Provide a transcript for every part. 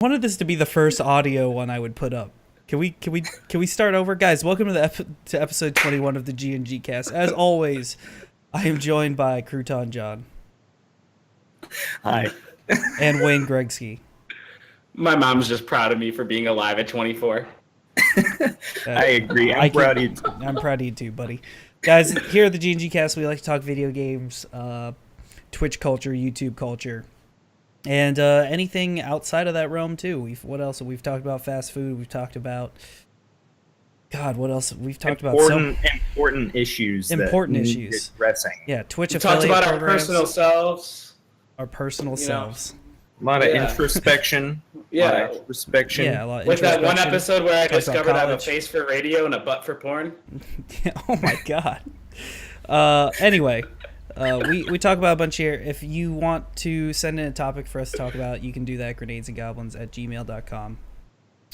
Wanted this to be the first audio one I would put up. Can we start over, guys? Welcome to to episode 21 of the G&G cast. As always, I am joined by Crouton John Hi. and Wayne Gregsky. My mom's just proud of me for being alive at 24. I agree. I'm proud of you. I'm proud of you too, buddy. Guys, here at the G&G cast, we like to talk video games, Twitch culture, YouTube culture, and anything outside of that realm too. What else? We've talked about fast food. We've talked about what else? We've talked about important issues. Important issues. Addressing. Yeah, Twitch We affiliate talked about our programs, personal selves. our personal selves. A lot of Yeah. introspection. Yeah. A lot of introspection. Yeah, a lot of With that one introspection. episode where I Talked about discovered I have a college. face for radio and a butt for porn. Oh my god. Anyway, we talk about a bunch here. If you want to send in a topic for us to talk about, you can do that, grenadesandgoblins@gmail.com.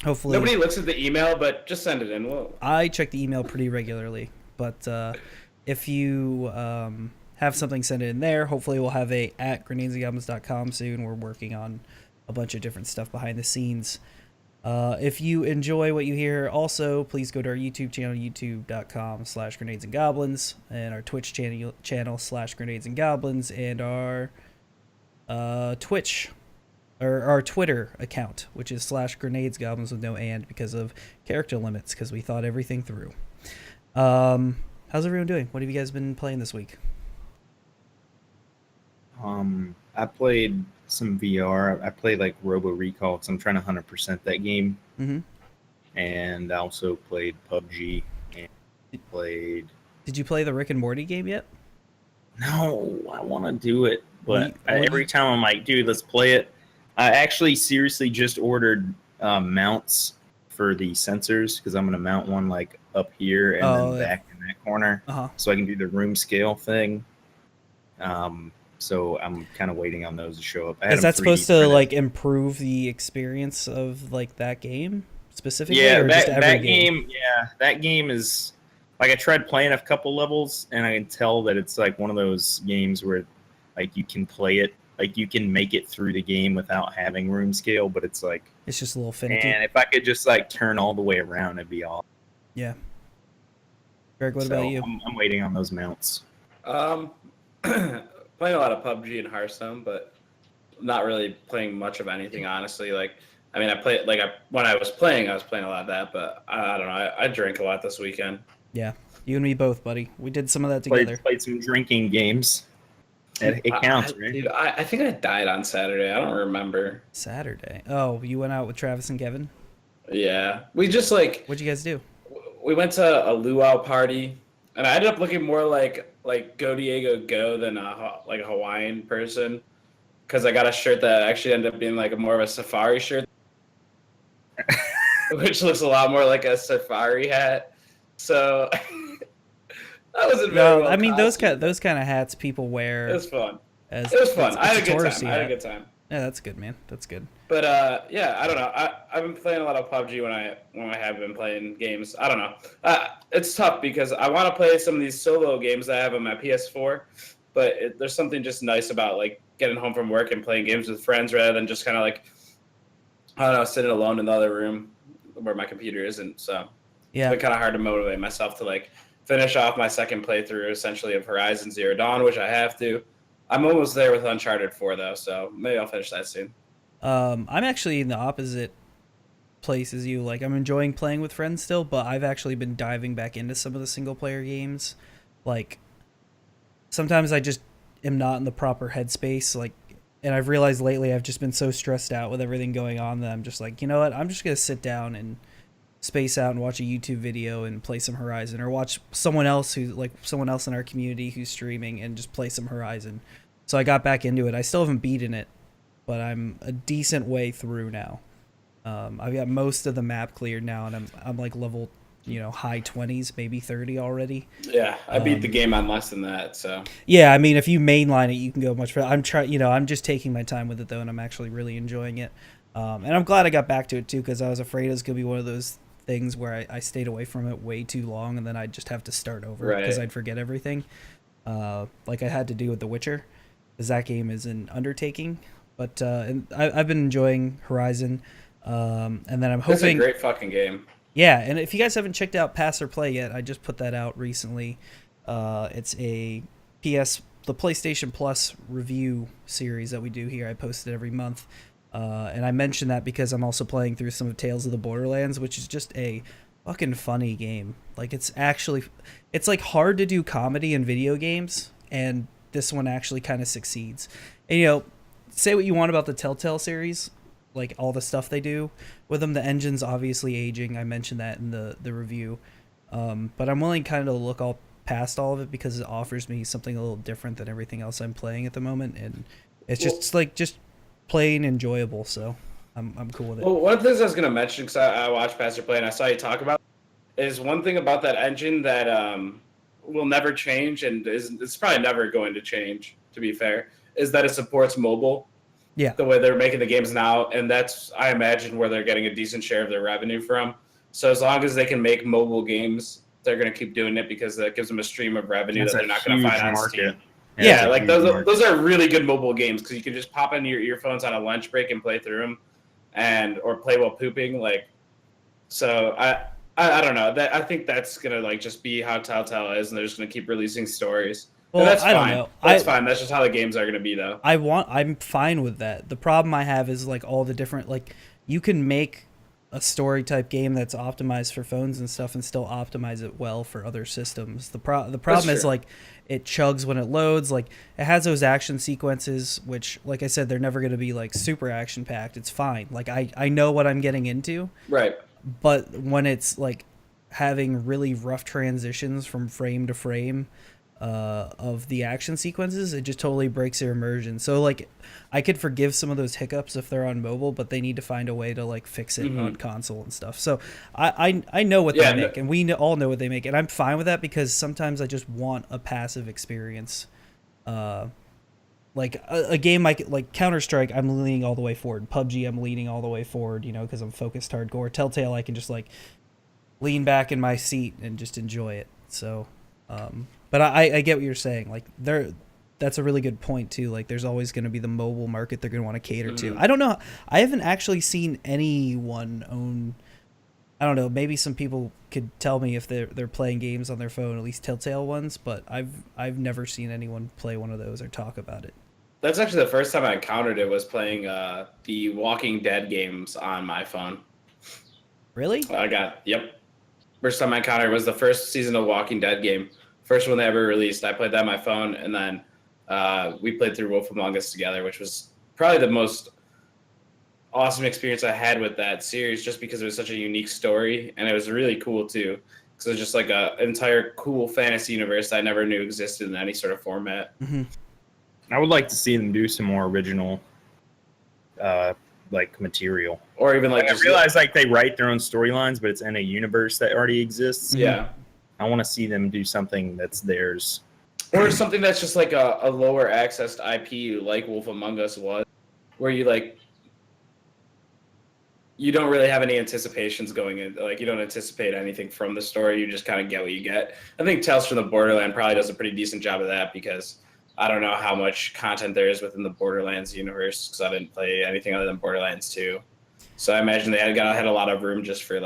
Hopefully, Nobody looks at the email, but just send it in. I check the email pretty regularly, but if you have something, send it in there. Hopefully we'll have a at grenadesandgoblins.com soon. We're working on a bunch of different stuff behind the scenes. If you enjoy what you hear, also please go to our YouTube channel, youtube.com/grenadesandgoblins, and our Twitch channel /grenadesandgoblins, and our Twitch or our Twitter account, which is /grenadesgoblins with no and because of character limits, because we thought everything through. How's everyone doing? What have you guys been playing this week? I played some VR. I played like Robo Recall because I'm trying to 100% that game. Mm-hmm. And I also played PUBG and played. Did you play the Rick and Morty game yet? No, I want to do it, but What do you- every time I'm like, dude, let's play it. I actually seriously just ordered mounts for the sensors because I'm going to mount one like up here and then back in that corner, so I can do the room scale thing. So I'm kind of waiting on those to show up. Is that supposed to like improve the experience of like that game specifically? Yeah, or just every that game. Yeah, that game is like I tried playing a couple levels and I can tell that it's like one of those games where like you can play it, like you can make it through the game without having room scale, but it's like it's just a little finicky. And if I could just like turn all the way around, it'd be awesome. Yeah. Greg, what about you? I'm waiting on those mounts. Playing a lot of PUBG and Hearthstone, but not really playing much of anything, honestly. Like, I mean, when I was playing a lot of that, but I don't know. I drank a lot this weekend. Yeah, you and me both, buddy. We did some of that together. Played some drinking games. It counts, right? Dude, I think I died on Saturday. I don't remember. Saturday. Oh, you went out with Travis and Kevin? Yeah. We just like... What'd you guys do? We went to a luau party, and I ended up looking more like Go Diego Go than a Hawaiian person, because I got a shirt that actually ended up being like more of a safari shirt, which looks a lot more like a safari hat. So that wasn't very well I mean, those costumed. kind of hats people wear. It was fun. It was fun. I had a good time. Yeah, that's good, man. That's good. But yeah, I don't know. I've been playing a lot of PUBG when I have been playing games. I don't know. It's tough because I want to play some of these solo games that I have on my PS4, but there's something just nice about like getting home from work and playing games with friends rather than just kind of like, I don't know, sitting alone in the other room where my computer isn't. So yeah, it's been kind of hard to motivate myself to like finish off my second playthrough essentially of Horizon Zero Dawn, which I have to. I'm almost there with Uncharted 4 though, so maybe I'll finish that soon. I'm actually in the opposite place as you. Like, I'm enjoying playing with friends still, but I've actually been diving back into some of the single player games. Like, sometimes I just am not in the proper headspace. Like, and I've realized lately I've just been so stressed out with everything going on that I'm just like, you know what? I'm just gonna sit down and space out and watch a YouTube video and play some Horizon, or watch someone else in our community who's streaming and just play some Horizon. So I got back into it. I still haven't beaten it, but I'm a decent way through now. I've got most of the map cleared now, and I'm like level, high 20s, maybe 30 already. Yeah, I beat the game on less than that, so. Yeah, I mean, if you mainline it, you can go much further. I'm just taking my time with it though, and I'm actually really enjoying it. And I'm glad I got back to it too, because I was afraid it was gonna be one of those things where I stayed away from it way too long, and then I'd just have to start over because I'd forget everything. Like I had to do with The Witcher, because that game is an undertaking. But and I've been enjoying Horizon, and then I'm hoping. It's a great fucking game. Yeah, and if you guys haven't checked out Pass or Play yet, I just put that out recently. It's the PlayStation Plus review series that we do here. I post it every month. And I mention that because I'm also playing through some of Tales of the Borderlands, which is just a fucking funny game. Like, it's like hard to do comedy in video games, and this one actually kind of succeeds. And, say what you want about the Telltale series, like all the stuff they do with them. The engine's obviously aging. I mentioned that in the review. But I'm willing kind of to look all past all of it because it offers me something a little different than everything else I'm playing at the moment, and it's just plain enjoyable. So I'm cool with it. Well, one of the things I was going to mention, because I watched Pastor Play and I saw you talk about, is one thing about that engine that will never change, and it's probably never going to change, to be fair, is that it supports mobile. Yeah. The way they're making the games now, and that's, I imagine, where they're getting a decent share of their revenue from. So as long as they can make mobile games, they're going to keep doing it because that gives them a stream of revenue that they're not going to find on Steam. Yeah, like those are really good mobile games because you can just pop in your earphones on a lunch break and play through them, or play while pooping. Like, so I don't know. I think that's gonna just be how Telltale is, and they're just gonna keep releasing stories. Well, that's fine. I don't know. That's fine. That's just how the games are gonna be, though. I'm fine with that. The problem I have is all the different you can make a story type game that's optimized for phones and stuff and still optimize it well for other systems. The problem is it chugs when it loads. It has those action sequences, which, like I said, they're never going to be super action packed. It's fine. I know what I'm getting into. Right. But when it's having really rough transitions from frame to frame of the action sequences, it just totally breaks your immersion. So I could forgive some of those hiccups if they're on mobile, but they need to find a way to fix it on console and stuff. So I know what they make, and we all know what they make, and I'm fine with that because sometimes I just want a passive experience. A game like Counter-Strike, I'm leaning all the way forward. PUBG, I'm leaning all the way forward, because I'm focused hardcore. Telltale, I can just lean back in my seat and just enjoy it. So but I get what you're saying. That's a really good point too. There's always going to be the mobile market they're going to want to cater to. I don't know. I haven't actually seen anyone own. I don't know. Maybe some people could tell me if they're playing games on their phone, at least Telltale ones. But I've never seen anyone play one of those or talk about it. That's actually the first time I encountered it was playing the Walking Dead games on my phone. Really? Yep. First time I encountered it was the first season of Walking Dead game. First one they ever released. I played that on my phone, and then we played through Wolf Among Us together, which was probably the most awesome experience I had with that series, just because it was such a unique story, and it was really cool too, because it was just an entire cool fantasy universe I never knew existed in any sort of format. Mm-hmm. I would like to see them do some more original material, or even I realize they write their own storylines, but it's in a universe that already exists. Yeah, I want to see them do something that's theirs, or something that's just a lower accessed IP like Wolf Among Us was, where you don't really have any anticipations going in. You don't anticipate anything from the story. You just kind of get what you get. I think Tales from the Borderland probably does a pretty decent job of that, because I don't know how much content there is within the Borderlands universe, because I didn't play anything other than Borderlands 2. So I imagine they had a lot of room just for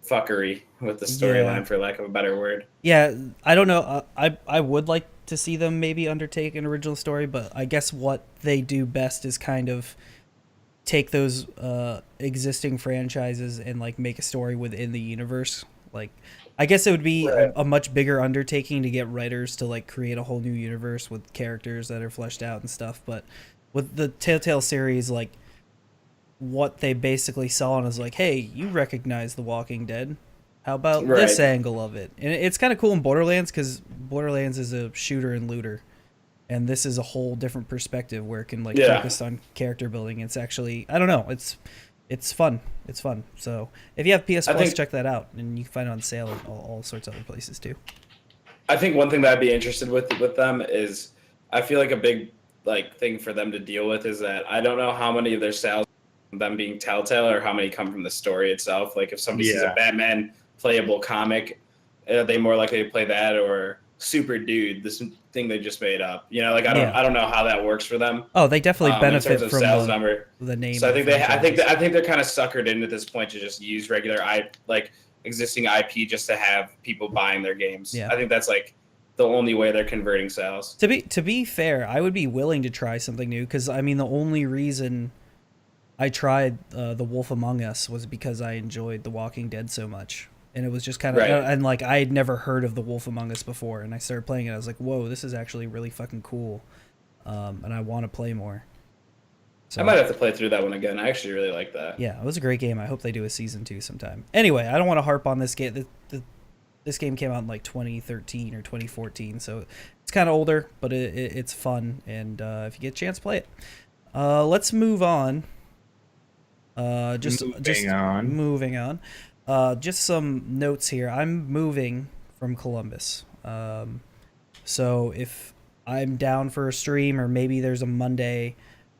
fuckery with the storyline, for lack of a better word. Yeah, I don't know. I would like to see them maybe undertake an original story, but I guess what they do best is kind of take those existing franchises and make a story within the universe. I guess it would be a much bigger undertaking to get writers to create a whole new universe with characters that are fleshed out and stuff. But with the Telltale series, what they basically saw on is hey, you recognize The Walking Dead. How about this angle of it? And it's kind of cool in Borderlands, because Borderlands is a shooter and looter, and this is a whole different perspective where it can focus on character building. It's actually, I don't know, it's fun. It's fun. So if you have PS Plus, check that out, and you can find it on sale at all sorts of other places too. I think one thing that I'd be interested with them is, I feel a big thing for them to deal with is that I don't know how many of their sales from them being Telltale or how many come from the story itself. If somebody sees a Batman playable comic, are they more likely to play that, or super dude, this thing they just made up. You know, like I don't know how that works for them. Oh, they definitely benefit in terms of from sales number. The name. So I think they're kind of suckered into this point to just use regular existing IP just to have people buying their games. Yeah. I think that's like the only way they're converting sales. To be fair, I would be willing to try something new because I mean the only reason I tried The Wolf Among Us was because I enjoyed The Walking Dead so much. And it was just kind of, and like I had never heard of The Wolf Among Us before, and I started playing it. I was like, "Whoa, this is actually really fucking cool," and I want to play more. So, I might have to play through that one again. I actually really like that. Yeah, it was a great game. I hope they do a season 2 sometime. Anyway, I don't want to harp on this game. This game came out in like 2013 or 2014, so it's kind of older, but it's fun. And if you get a chance, play it. Let's move on. Moving on. Just some notes here. I'm moving from Columbus. So if I'm down for a stream, or maybe there's a Monday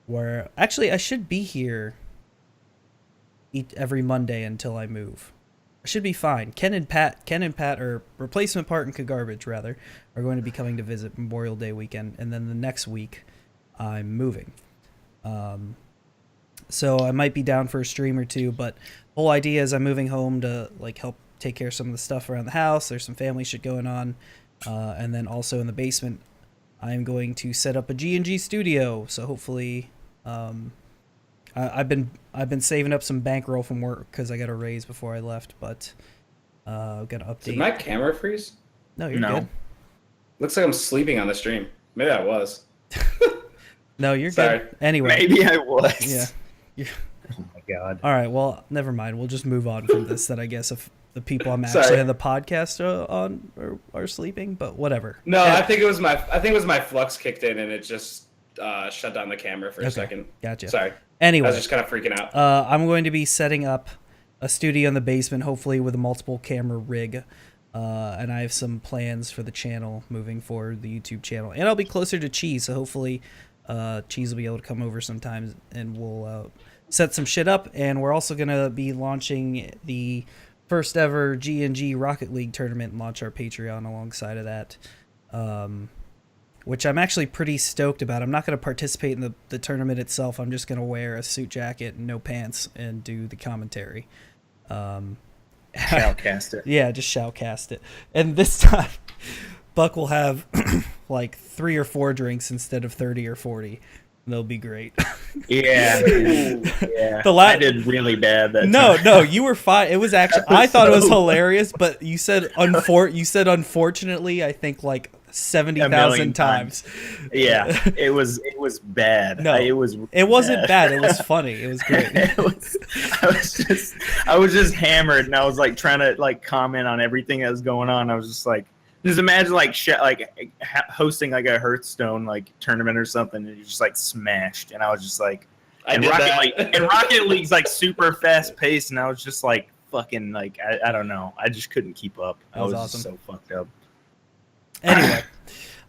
where actually I should be here every Monday until I move. I should be fine. Ken and Pat, or Replacement Part and Garbage rather, are going to be coming to visit Memorial Day weekend, and then the next week I'm moving. So I might be down for a stream or two, but the whole idea is I'm moving home to like help take care of some of the stuff around the house. There's some family shit going on, and then also in the basement, I'm going to set up a G&G studio. So hopefully, I've been saving up some bankroll from work because I got a raise before I left, but I've got to update. Did my camera freeze? No, you're good. Looks like I'm sleeping on the stream. Maybe I was. No, you're good. Anyway, maybe I was. Yeah. Oh my god. All right, well, never mind. We'll just move on from this. Then I guess if the people I'm actually on the podcast on are sleeping, but whatever. No, I think it was my flux kicked in and it just shut down the camera for a second. Gotcha. Sorry. Anyway, I was just kind of freaking out. I'm going to be setting up a studio in the basement, hopefully with a multiple camera rig. And I have some plans for the channel moving forward, the YouTube channel, and I'll be closer to Cheese, so hopefully Cheese will be able to come over sometimes and we'll set some shit up. And we're also going to be launching the first ever G&G Rocket League tournament and launch our Patreon alongside of that, which I'm actually pretty stoked about. I'm not going to participate in the tournament itself. I'm just going to wear a suit jacket and no pants and do the commentary. Shoutcast it. Yeah, just shoutcast it. And this time, Buck will have like 3 or 4 drinks instead of 30 or 40. They'll be great. Yeah. Yeah. I did really bad that time. No, you were fine. It was actually, I thought it was hilarious, but you said unfortunately, I think like 70,000 times. Yeah, it was bad. No, it wasn't bad. It was funny. It was great. I was just hammered, and I was like trying to like comment on everything that was going on. I was just like, just imagine like hosting like a Hearthstone like tournament or something, and you just like smashed. And I was just like, Rocket League's like super fast paced, and I was just like fucking like I don't know. I just couldn't keep up. I was awesome. Just so fucked up. Anyway,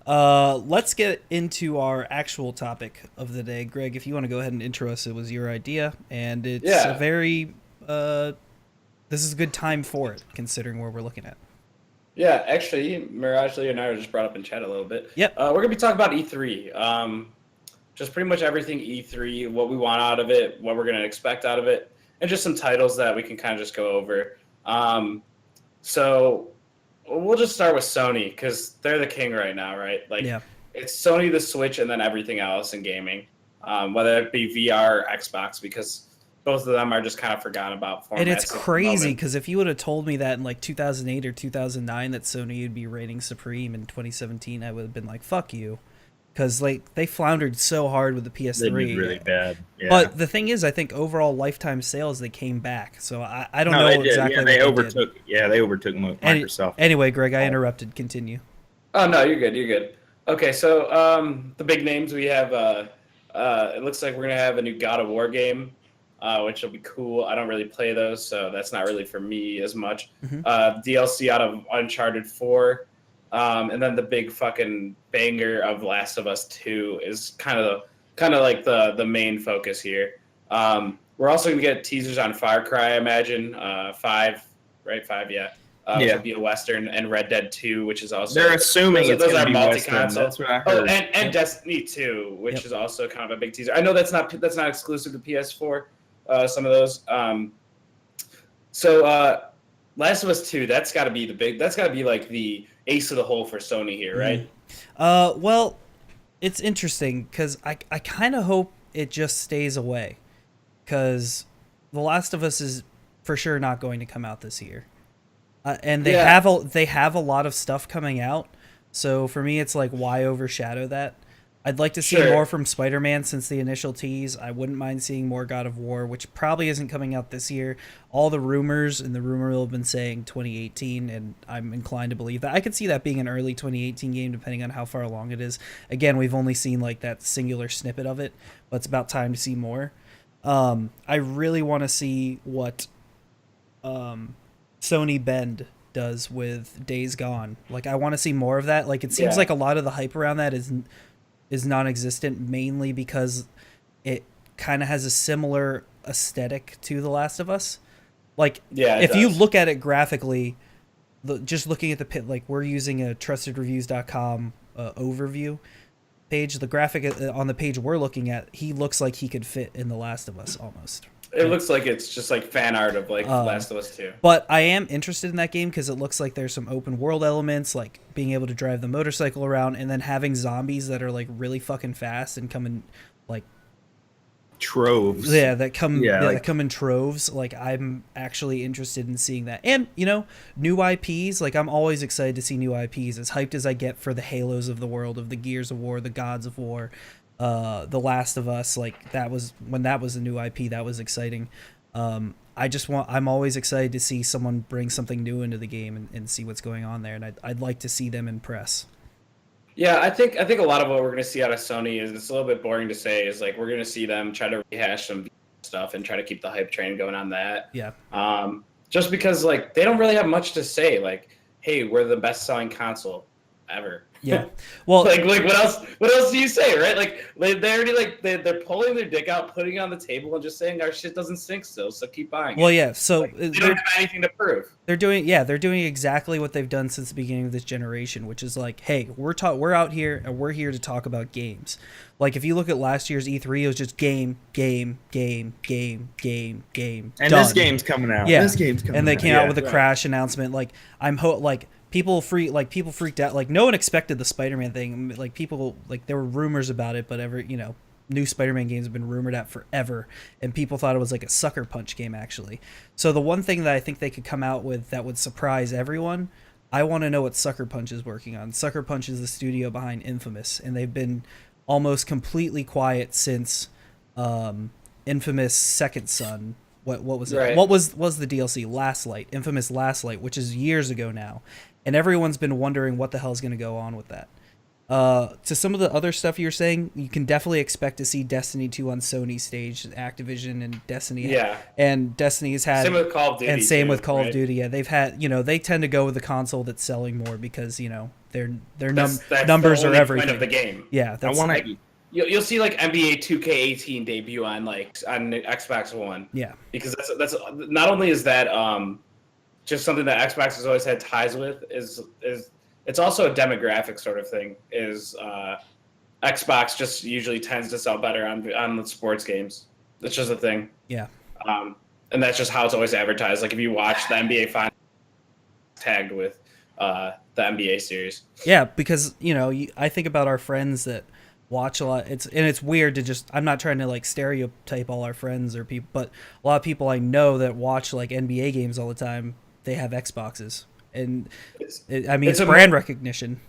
let's get into our actual topic of the day. Greg, if you want to go ahead and intro us, it was your idea, and it's a very this is a good time for it, considering where we're looking at. Yeah, actually, Mirage Lee and I were just brought up in chat a little bit. Yep. We're going to be talking about E3. Just pretty much everything E3, what we want out of it, what we're going to expect out of it, and just some titles that we can kind of just go over. So we'll just start with Sony, because they're the king right now, right? Like, It's Sony, the Switch, and then everything else in gaming, whether it be VR or Xbox, because both of them are just kind of forgotten about formats. And it's crazy because if you would have told me that in like 2008 or 2009 that Sony would be reigning supreme in 2017, I would have been like, "Fuck you," because like they floundered so hard with the PS3. They did really bad. Yeah. But the thing is, I think overall lifetime sales they came back. So I don't know exactly. They overtook. Yeah, they overtook Microsoft. Anyway, Greg, I interrupted. Continue. Oh no, you're good. You're good. Okay, so the big names we have. It looks like we're gonna have a new God of War game. Which will be cool. I don't really play those, so that's not really for me as much. Mm-hmm. DLC out of Uncharted 4, and then the big fucking banger of Last of Us 2 is kind of like the main focus here. We're also gonna get teasers on Far Cry, I imagine. 5, right? 5, yeah. which would be a Western, and Red Dead 2, which is also they're assuming those are multi-console. That's what I heard. Oh, and Destiny 2, which is also kind of a big teaser. I know that's not exclusive to PS4. Some of those. Last of Us 2, that's got to be like the ace of the hole for Sony here, right? Well, it's interesting because I kind of hope it just stays away, because The Last of Us is for sure not going to come out this year, and they have a lot of stuff coming out. So for me, it's like, why overshadow that? I'd like to see more from Spider-Man since the initial tease. I wouldn't mind seeing more God of War, which probably isn't coming out this year. All the rumors and the rumor mill have been saying 2018, and I'm inclined to believe that. I could see that being an early 2018 game, depending on how far along it is. Again, we've only seen like that singular snippet of it, but it's about time to see more. I really want to see what Sony Bend does with Days Gone. Like, I want to see more of that. Like, it seems like a lot of the hype around that is non-existent, mainly because it kind of has a similar aesthetic to The Last of Us. Like, if you look at it graphically, just looking at the pit, like, we're using a trustedreviews.com overview page. The graphic on the page we're looking at, he looks like he could fit in The Last of Us almost. It looks like it's just like fan art of like Last of Us 2. But I am interested in that game because it looks like there's some open world elements, like being able to drive the motorcycle around, and then having zombies that are like really fucking fast and come in like troves. Yeah, that come in troves. Like, I'm actually interested in seeing that. And, you know, new IPs, like, I'm always excited to see new IPs. As hyped as I get for the Halos of the world, of the Gears of War, the Gods of War, The Last of Us, like, when that was a new IP, that was exciting. I'm always excited to see someone bring something new into the game and see what's going on there, and I'd like to see them impress. Yeah, I think a lot of what we're going to see out of Sony is, it's a little bit boring to say, is like we're going to see them try to rehash some stuff and try to keep the hype train going on that. Yeah. Just because like they don't really have much to say. Like, hey, we're the best selling console ever. Yeah. Well, like what else? What else do you say, right? Like they already like they're pulling their dick out, putting it on the table, and just saying our shit doesn't stink still, so keep buying. Well, yeah. So like, they don't have anything to prove. They're doing exactly what they've done since the beginning of this generation, which is like, hey, we're out here and we're here to talk about games. Like, if you look at last year's E3, it was just game. And done. this game's coming out. Yeah. This game's coming out. And they came out with a Crash announcement. Like, people freaked out. Like, no one expected the Spider-Man thing. Like, there were rumors about it, but new Spider-Man games have been rumored out forever, and people thought it was like a Sucker Punch game, actually. So the one thing that I think they could come out with that would surprise everyone, I want to know what Sucker Punch is working on. Sucker Punch is the studio behind Infamous, and they've been almost completely quiet since Infamous Second Son. What was it? Right. What was the DLC? Last Light. Infamous Last Light, which is years ago now. And everyone's been wondering what the hell is going to go on with that. To some of the other stuff you're saying, you can definitely expect to see Destiny 2 on Sony stage, Activision and Destiny. Yeah. And Destiny's had... Same with Call of Duty. And same too, with Call right? of Duty. Yeah, they've had... they tend to go with the console that's selling more because, their numbers the are only everything. point of the game. Yeah, that's... You'll see like NBA 2K18 debut on Xbox One. Yeah. Because that's not only is that just something that Xbox has always had ties with, is it's also a demographic sort of thing. Is Xbox just usually tends to sell better on the sports games. That's just a thing. Yeah. And that's just how it's always advertised. Like if you watch the NBA Finals tagged with the NBA series. Yeah, because I think about our friends that watch a lot. It's weird to just, I'm not trying to like stereotype all our friends or people, but a lot of people I know that watch like NBA games all the time, they have Xboxes, and it's brand recognition.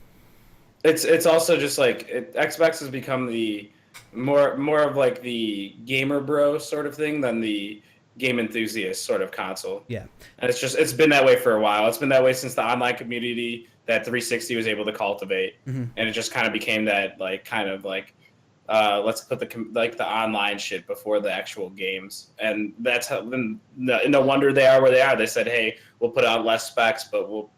It's also just like Xbox has become the more of like the gamer bro sort of thing than the game enthusiast sort of console. Yeah, and it's been that way for a while. It's been that way since the online community that 360 was able to cultivate, and it just kind of became that let's put the online shit before the actual games, and that's how. No wonder they are where they are. They said, hey, we'll put out less specs, but we'll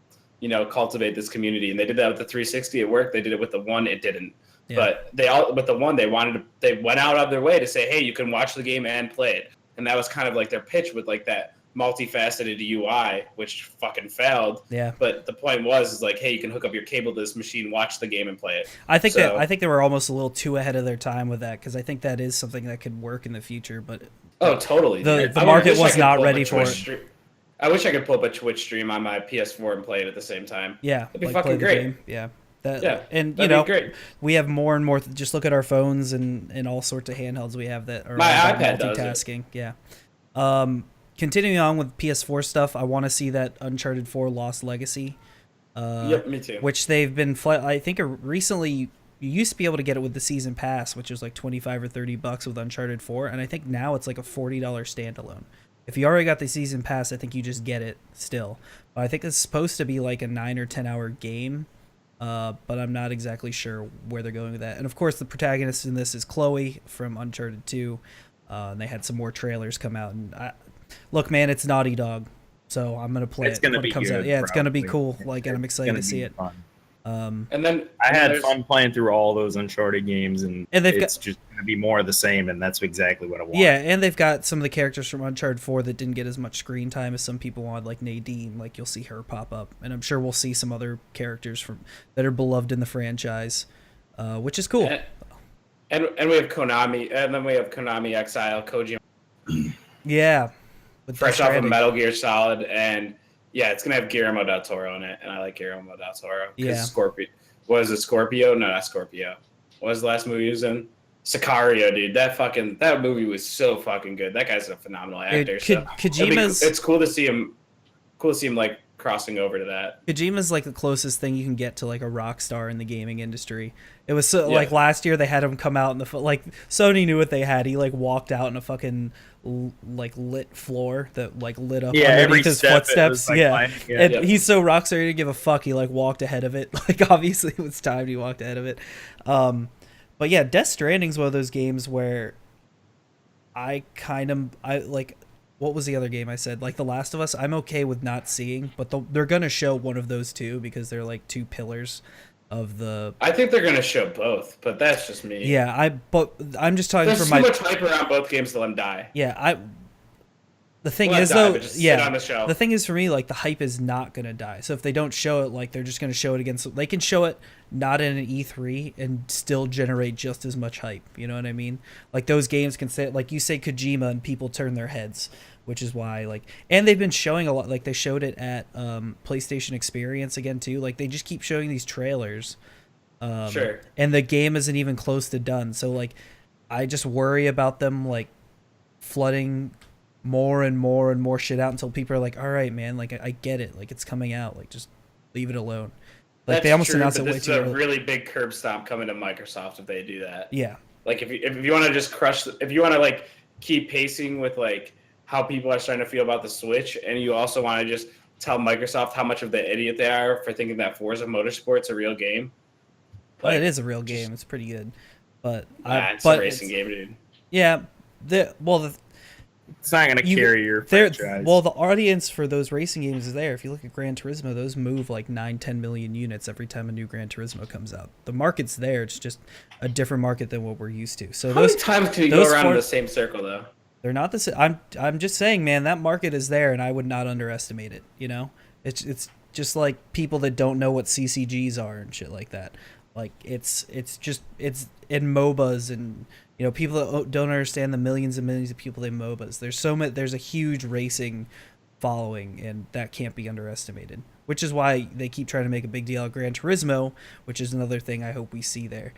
cultivate this community, and they did that with the 360. It worked. They did it with the One. It didn't. Yeah. But with the One, they went out of their way to say, hey, you can watch the game and play it, and that was kind of like their pitch with like that multifaceted UI, which fucking failed. Yeah. But the point was like, hey, you can hook up your cable to this machine, watch the game, and play it. I think they were almost a little too ahead of their time with that, because I think that is something that could work in the future. But totally. The market was not ready for it. I wish I could pull up a Twitch stream on my PS4 and play it at the same time. Yeah, it'd be fucking great. Yeah. And we have more and more. Just look at our phones and all sorts of handhelds we have that are my iPad multitasking. Yeah. Continuing on with PS4 stuff, I want to see that Uncharted 4 Lost Legacy. Yep, me too. Which they've been. I think recently you used to be able to get it with the season pass, which was like $25 or $30 with Uncharted 4, and I think now it's like a $40 standalone. If you already got the season pass, I think you just get it still. But I think it's supposed to be like a 9 or 10 hour game. But I'm not exactly sure where they're going with that. And of course, the protagonist in this is Chloe from Uncharted 2. And they had some more trailers come out. And look, man, it's Naughty Dog, so I'm gonna play it when it comes out. Yeah, it's gonna be cool. Like, and I'm excited to see it. And then I had fun playing through all those Uncharted games, and it's just gonna be more of the same, and that's exactly what I want. Yeah, and they've got some of the characters from Uncharted 4 that didn't get as much screen time as some people wanted, like Nadine. Like, you'll see her pop up, and I'm sure we'll see some other characters that are beloved in the franchise, which is cool. And we have Konami, and then we have Konami Exile, Kojima. Yeah. Fresh off of Metal Gear Solid, and yeah, it's gonna have Guillermo del Toro in it, and I like Guillermo del Toro. Yeah. Scorpio. Was it Scorpio? No, not Scorpio. What was the last movie he was in? Sicario, dude. That movie was so fucking good. That guy's a phenomenal actor. Kojima's. It's cool to see him. Cool to see him like crossing over to that. Kojima's like the closest thing you can get to like a rock star in the gaming industry. It was like last year they had him come out in the like Sony knew what they had. He like walked out in a fucking like lit floor that like lit up underneath his footsteps. Like and he's so rock star he didn't give a fuck. He like walked ahead of it. Like obviously it was timed. He walked ahead of it. But yeah, Death Stranding's one of those games where I like. What was the other game I said? Like The Last of Us, I'm okay with not seeing, but they're going to show one of those two because they're like two pillars of the... I think they're going to show both, but that's just me. Yeah, but I'm just talking from my... There's too much hype around both games to let them die. Yeah, the thing is, though, the thing is for me, like, the hype is not going to die. So if they don't show it, like, they're just going to show it again. So they can show it not in an E3 and still generate just as much hype. You know what I mean? Like, those games can say, like, you say Kojima and people turn their heads, which is why, like, and they've been showing a lot. Like, they showed it at PlayStation Experience again, too. Like, they just keep showing these trailers. Sure. And the game isn't even close to done. So, like, I just worry about them, like, flooding more and more and more shit out until people are like, all right, man, like I get it, like it's coming out, like just leave it alone. Like that's they almost true, announced it way this too is a early. really big curb stomp coming to Microsoft if they do that. Yeah. Like if you want to just crush, if you want to like keep pacing with like how people are starting to feel about the Switch, and you also want to just tell Microsoft how much of the idiot they are for thinking that Forza Motorsport's a real game. Like, it is a real game. It's pretty good, but it's a racing game, dude. Yeah. It's not going to carry your franchise. Well, the audience for those racing games is there. If you look at Gran Turismo, those move like 9-10 million units every time a new Gran Turismo comes out. The market's there. It's just a different market than what we're used to. So how many times can you go around in the same circle, though? They're not the same. I'm just saying, man, that market is there, and I would not underestimate it. You know, it's just like people that don't know what CCGs are and shit like that. Like it's in MOBAs and. You know, people that don't understand the millions and millions of people in MOBAs. There's a huge racing following, and that can't be underestimated. Which is why they keep trying to make a big deal of Gran Turismo, which is another thing I hope we see there.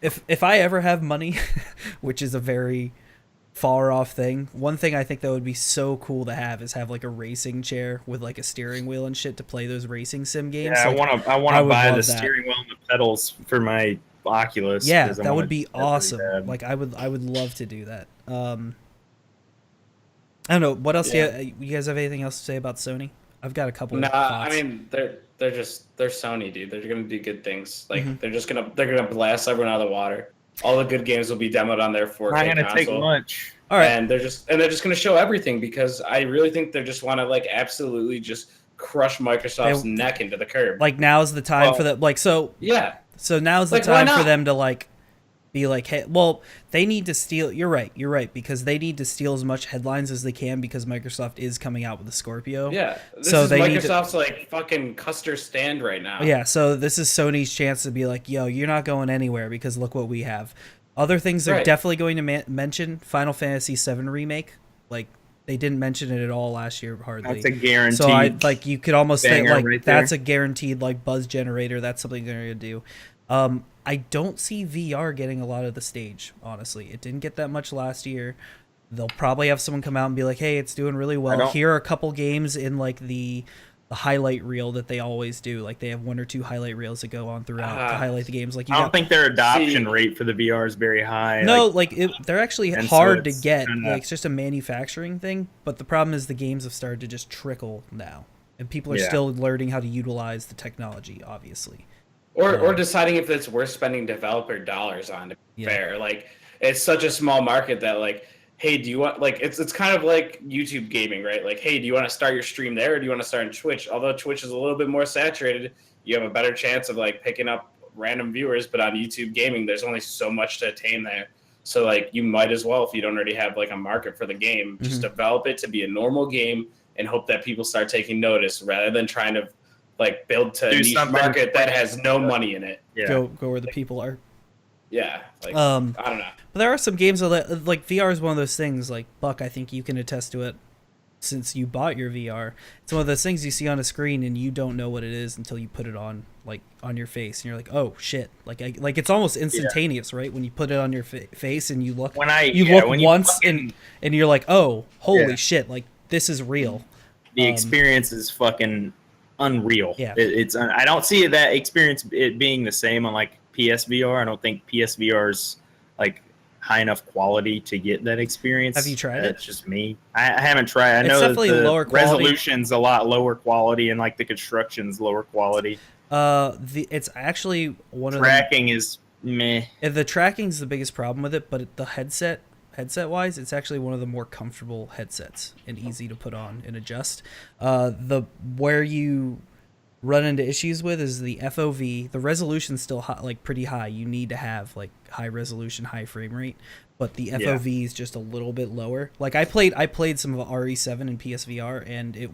If I ever have money, which is a very far off thing, one thing I think that would be so cool to have is have like a racing chair with like a steering wheel and shit to play those racing sim games. Yeah, like, I want to buy the steering wheel and the pedals for my Oculus. Yeah, that would be awesome. Like I would love to do that. I don't know what else. Yeah. You guys have anything else to say about Sony? I've got a couple. Nah, thoughts. I mean they're Sony, dude. They're gonna do good things. Like they're gonna blast everyone out of the water. All the good games will be demoed on their 4K not gonna console. take much. All right, and they're just gonna show everything because I really think they just want to like absolutely just crush Microsoft's neck into the curb. Like now's the time for that. Like so. Yeah. So now's the time for them to like be like, hey, well, they need to steal. You're right, because they need to steal as much headlines as they can because Microsoft is coming out with the Scorpio. Yeah, this is Microsoft's like fucking custard stand right now. Yeah, so this is Sony's chance to be like, yo, you're not going anywhere because look what we have. Other things they're definitely going to mention: Final Fantasy VII Remake. Like, they didn't mention it at all last year, hardly. That's a guaranteed. So you could almost say like right that's a guaranteed like buzz generator. That's something they're gonna do. I don't see VR getting a lot of the stage. Honestly, it didn't get that much last year. They'll probably have someone come out and be like, "Hey, it's doing really well. Here are a couple games in like the highlight reel that they always do. Like they have 1 or 2 highlight reels that go on throughout to highlight the games. Like I don't think their adoption rate for the VR is very high. No, they're actually hard to get. Like it's just a manufacturing thing. But the problem is the games have started to just trickle now, and people are still learning how to utilize the technology, obviously. Or deciding if it's worth spending developer dollars on. To be fair, like it's such a small market that like. Hey, do you want it's kind of like YouTube gaming, right? Like, hey, do you want to start your stream there, or do you want to start on Twitch? Although Twitch is a little bit more saturated, you have a better chance of like picking up random viewers. But on YouTube gaming, there's only so much to attain there. So like, you might as well, if you don't already have like a market for the game, just develop it to be a normal game and hope that people start taking notice, rather than trying to like build to a niche market that has no money in it. Yeah. Go where the people are. Yeah, like I don't know. But there are some games that like VR is one of those things. Like Buck, I think you can attest to it, since you bought your VR. It's one of those things you see on a screen and you don't know what it is until you put it on, like on your face, and you're like, oh shit! Like it's almost instantaneous, right? When you put it on your face and you look, once and you're like, oh, holy shit! Like this is real. The experience is fucking unreal. Yeah, it's I don't see that experience it being the same on like PSVR. I don't think PSVR is like high enough quality to get that experience. Have you tried it? It's just me. I haven't tried. I know definitely the lower quality. Resolution's a lot lower quality, and like the construction's lower quality. It's actually one of tracking is meh. The tracking's the biggest problem with it, but the headset wise, it's actually one of the more comfortable headsets and easy to put on and adjust. Where you run into issues with is the FOV. The resolution's still pretty high. You need to have like high resolution, high frame rate, but the FOV is just a little bit lower. Like I played some of RE7 in PSVR, and it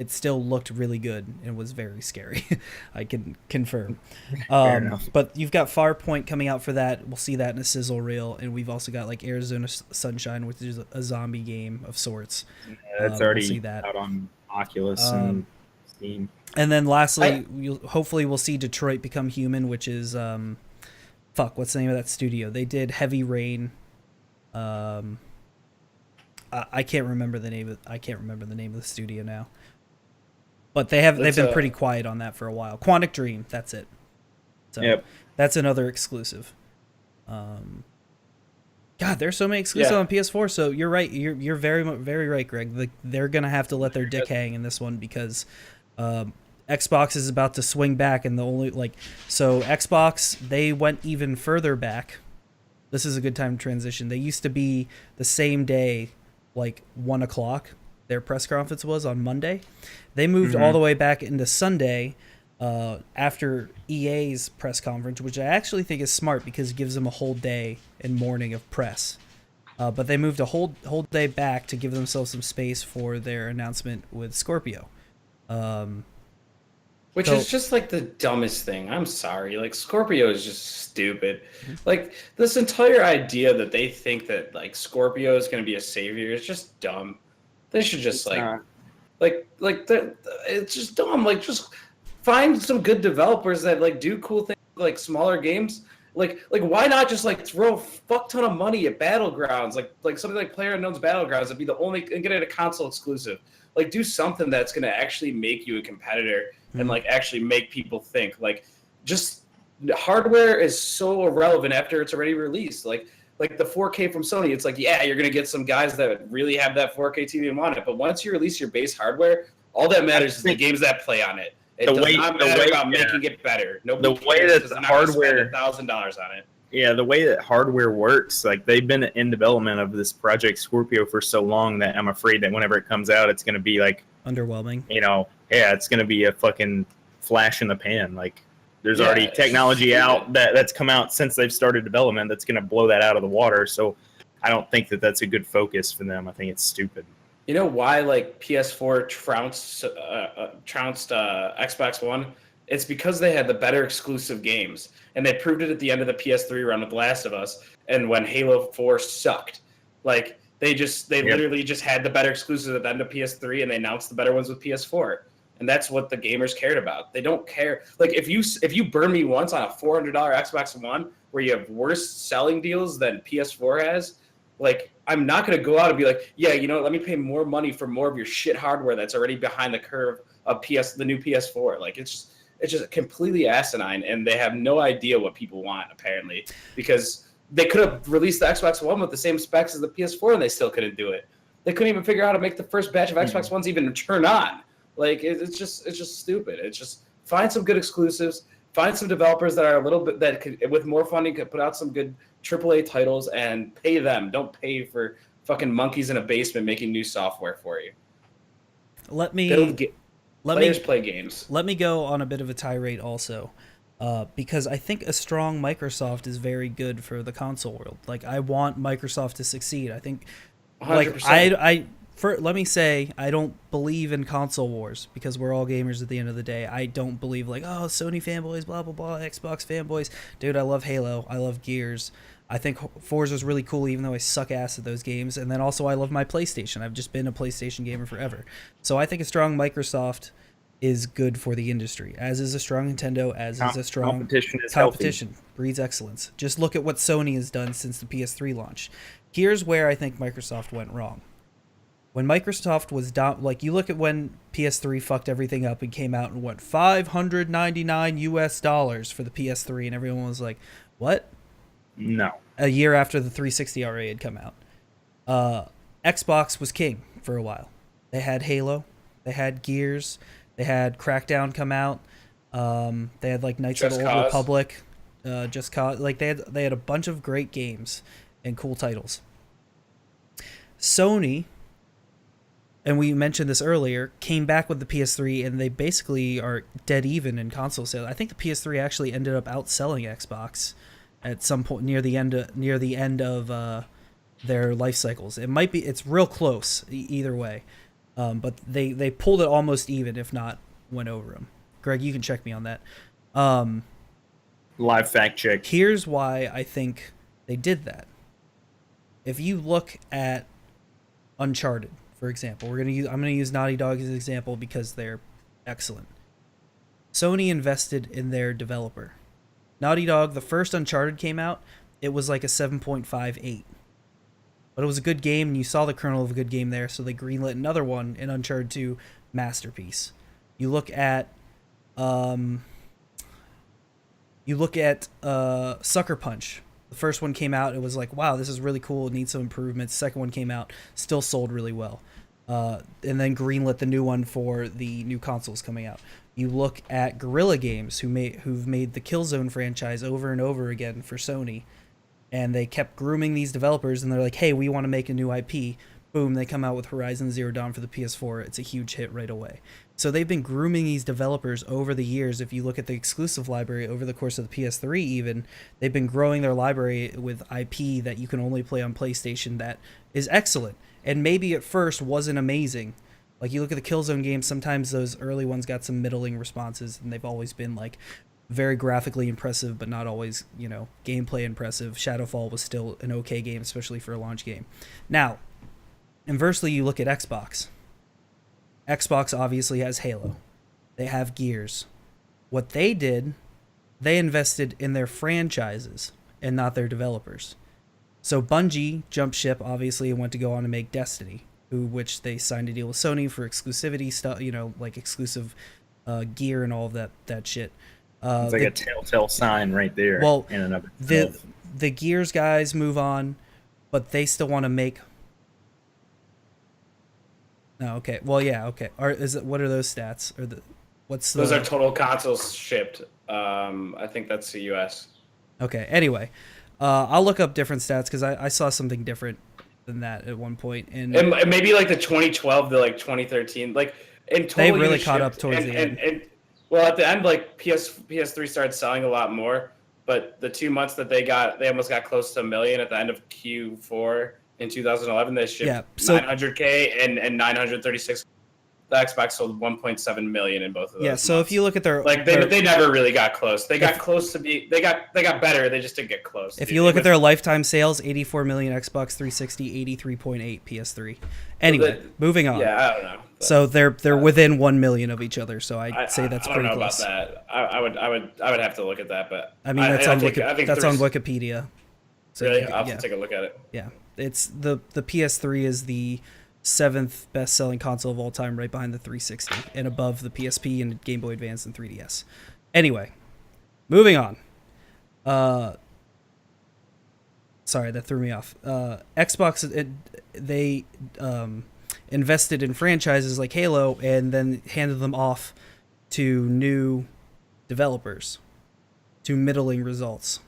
still looked really good and was very scary. I can confirm. But you've got Farpoint coming out for that. We'll see that in a sizzle reel, and we've also got like Arizona Sunshine, which is a zombie game of sorts. Yeah, that's already out on Oculus and Steam. And then lastly, hopefully we'll see Detroit Become Human, which is what's the name of that studio? They did Heavy Rain. I can't remember the name of the studio now. But they've been pretty quiet on that for a while. Quantic Dream, that's it. So that's another exclusive. God, there's so many exclusives on PS4. So you're right. You're very very right, Greg. They're gonna have to let their dick hang in this one because Xbox is about to swing back, and Xbox, they went even further back. This is a good time to transition. They used to be the same day, like 1 o'clock. Their press conference was on Monday. They moved all the way back into Sunday after EA's press conference, which I actually think is smart because it gives them a whole day and morning of press. But they moved a whole day back to give themselves some space for their announcement with Scorpio. Which is just like the dumbest thing. I'm sorry. Like Scorpio is just stupid. Like this entire idea that they think that like Scorpio is going to be a savior is just dumb. They should just it's just dumb. Like just find some good developers that like do cool things, like smaller games. Like why not just like throw a fuck ton of money at Battlegrounds, like something like PlayerUnknown's Battlegrounds would be the only, and get it a console exclusive. Like do something that's gonna actually make you a competitor and like actually make people think. Like just hardware is so irrelevant after it's already released. Like the 4K from Sony, it's like, yeah, you're gonna get some guys that really have that 4K TV and want it, but once you release your base hardware, all that matters is the games that play on it. It does not matter about making it better. Nobody cares because they're not gonna spend $1,000 on it. Yeah, the way that hardware works, like they've been in development of this Project Scorpio for so long that I'm afraid that whenever it comes out, it's going to be like underwhelming. It's going to be a fucking flash in the pan. Like there's already technology out that's come out since they've started development that's going to blow that out of the water. So I don't think that that's a good focus for them. I think it's stupid. You know why like PS4 trounced Xbox One? It's because they had the better exclusive games, and they proved it at the end of the PS3 run with Last of Us, and when Halo 4 sucked. Like they literally just had the better exclusives at the end of PS3, and they announced the better ones with PS4. And that's what the gamers cared about. They don't care. Like if you burn me once on a $400 Xbox One where you have worse selling deals than PS4 has, like I'm not going to go out and be like, yeah, you know, let me pay more money for more of your shit hardware that's already behind the curve of the new PS4. Like it's just completely asinine, and they have no idea what people want apparently, because they could have released the Xbox One with the same specs as the PS4 and they still couldn't do it. They couldn't even figure out how to make the first batch of Xbox Ones even turn on. Like it's just stupid. It's just find some good exclusives, find some developers that are a little bit that could, with more funding, could put out some good AAA titles and pay them. Don't pay for fucking monkeys in a basement making new software for you. Players play games. Let me go on a bit of a tirade also, because I think a strong Microsoft is very good for the console world. Like I want Microsoft to succeed. I think, 100%. Let me say, I don't believe in console wars because we're all gamers at the end of the day. I don't believe like, oh, Sony fanboys, blah, blah, blah, Xbox fanboys. Dude, I love Halo. I love Gears. I think Forza's really cool, even though I suck ass at those games. And then also I love my PlayStation. I've just been a PlayStation gamer forever. So I think a strong Microsoft is good for the industry, as is a strong Nintendo, as is a strong competition breeds excellence. Just look at what Sony has done since the PS3 launch. Here's where I think Microsoft went wrong. When Microsoft was down, like you look at when PS3 fucked everything up and came out and went $599 for the PS3, and everyone was like, "What?" No. A year after the 360 already had come out, Xbox was king for a while. They had Halo, they had Gears, they had Crackdown come out, they had like Knights of the Old Republic, Just Cause. Like they had a bunch of great games and cool titles. Sony, and we mentioned this earlier, came back with the PS3, and they basically are dead even in console sales. I think the PS3 actually ended up outselling Xbox at some point near the end of their life cycles. It's real close either way, but they pulled it almost even, if not went over them. Greg, you can check me on that. Live fact check. Here's why I think they did that. If you look at Uncharted, for example, I'm gonna use Naughty Dog as an example because they're excellent. Sony invested in their developer. Naughty Dog, the first Uncharted came out, it was like a 7.58. But it was a good game, and you saw the kernel of a good game there, so they greenlit another one in Uncharted 2, Masterpiece. You look at Sucker Punch. The first one came out, it was like, wow, this is really cool, it needs some improvements. Second one came out, still sold really well. And then greenlit the new one for the new consoles coming out. You look at Guerrilla Games, who've made the Killzone franchise over and over again for Sony, and they kept grooming these developers, and they're like, hey, we want to make a new IP. Boom, they come out with Horizon Zero Dawn for the PS4. It's a huge hit right away. So they've been grooming these developers over the years. If you look at the exclusive library over the course of the PS3 even, they've been growing their library with IP that you can only play on PlayStation that is excellent. And maybe at first wasn't amazing. Like you look at the Killzone games, sometimes those early ones got some middling responses, and they've always been like very graphically impressive, but not always, gameplay impressive. Shadowfall was still an okay game, especially for a launch game. Now, inversely, you look at Xbox. Xbox obviously has Halo. They have Gears. What they did, they invested in their franchises and not their developers. So Bungie jumped ship, obviously, and went to go on to make Destiny, which they signed a deal with Sony for exclusivity stuff, like exclusive gear and all of that shit. It's like a telltale sign right there. Well, the Gears guys move on, but they still want to make. No, okay. Well, yeah, okay. What are those stats? Those are total consoles shipped. I think that's the US. Okay. Anyway, I'll look up different stats because I saw something different than that at one point. And maybe like the 2012 to like 2013, like in total they really caught up towards the end. Well, at the end, like PS3 started selling a lot more, but the 2 months that they almost got close to 1 million at the end of Q4 in 2011. They shipped 900K and 936. The Xbox sold 1.7 million in both of those. Yeah, so months. If you look at their they never really got close. They got close to be they got better. They just didn't get close. If you look at their lifetime sales, 84 million Xbox 360, 83.8 PS3. Anyway, moving on. Yeah, I don't know. So they're within 1 million of each other. So I'd say that's pretty close. I don't know about that. I would have to look at that, but I mean that's on Wikipedia. So really, I'll have to take a look at it. Yeah, it's the PS3 is the 7th best-selling console of all time, right behind the 360 and above the PSP and Game Boy Advance and 3DS. Anyway, moving on. Sorry, that threw me off. Xbox, they invested in franchises like Halo and then handed them off to new developers, to middling results.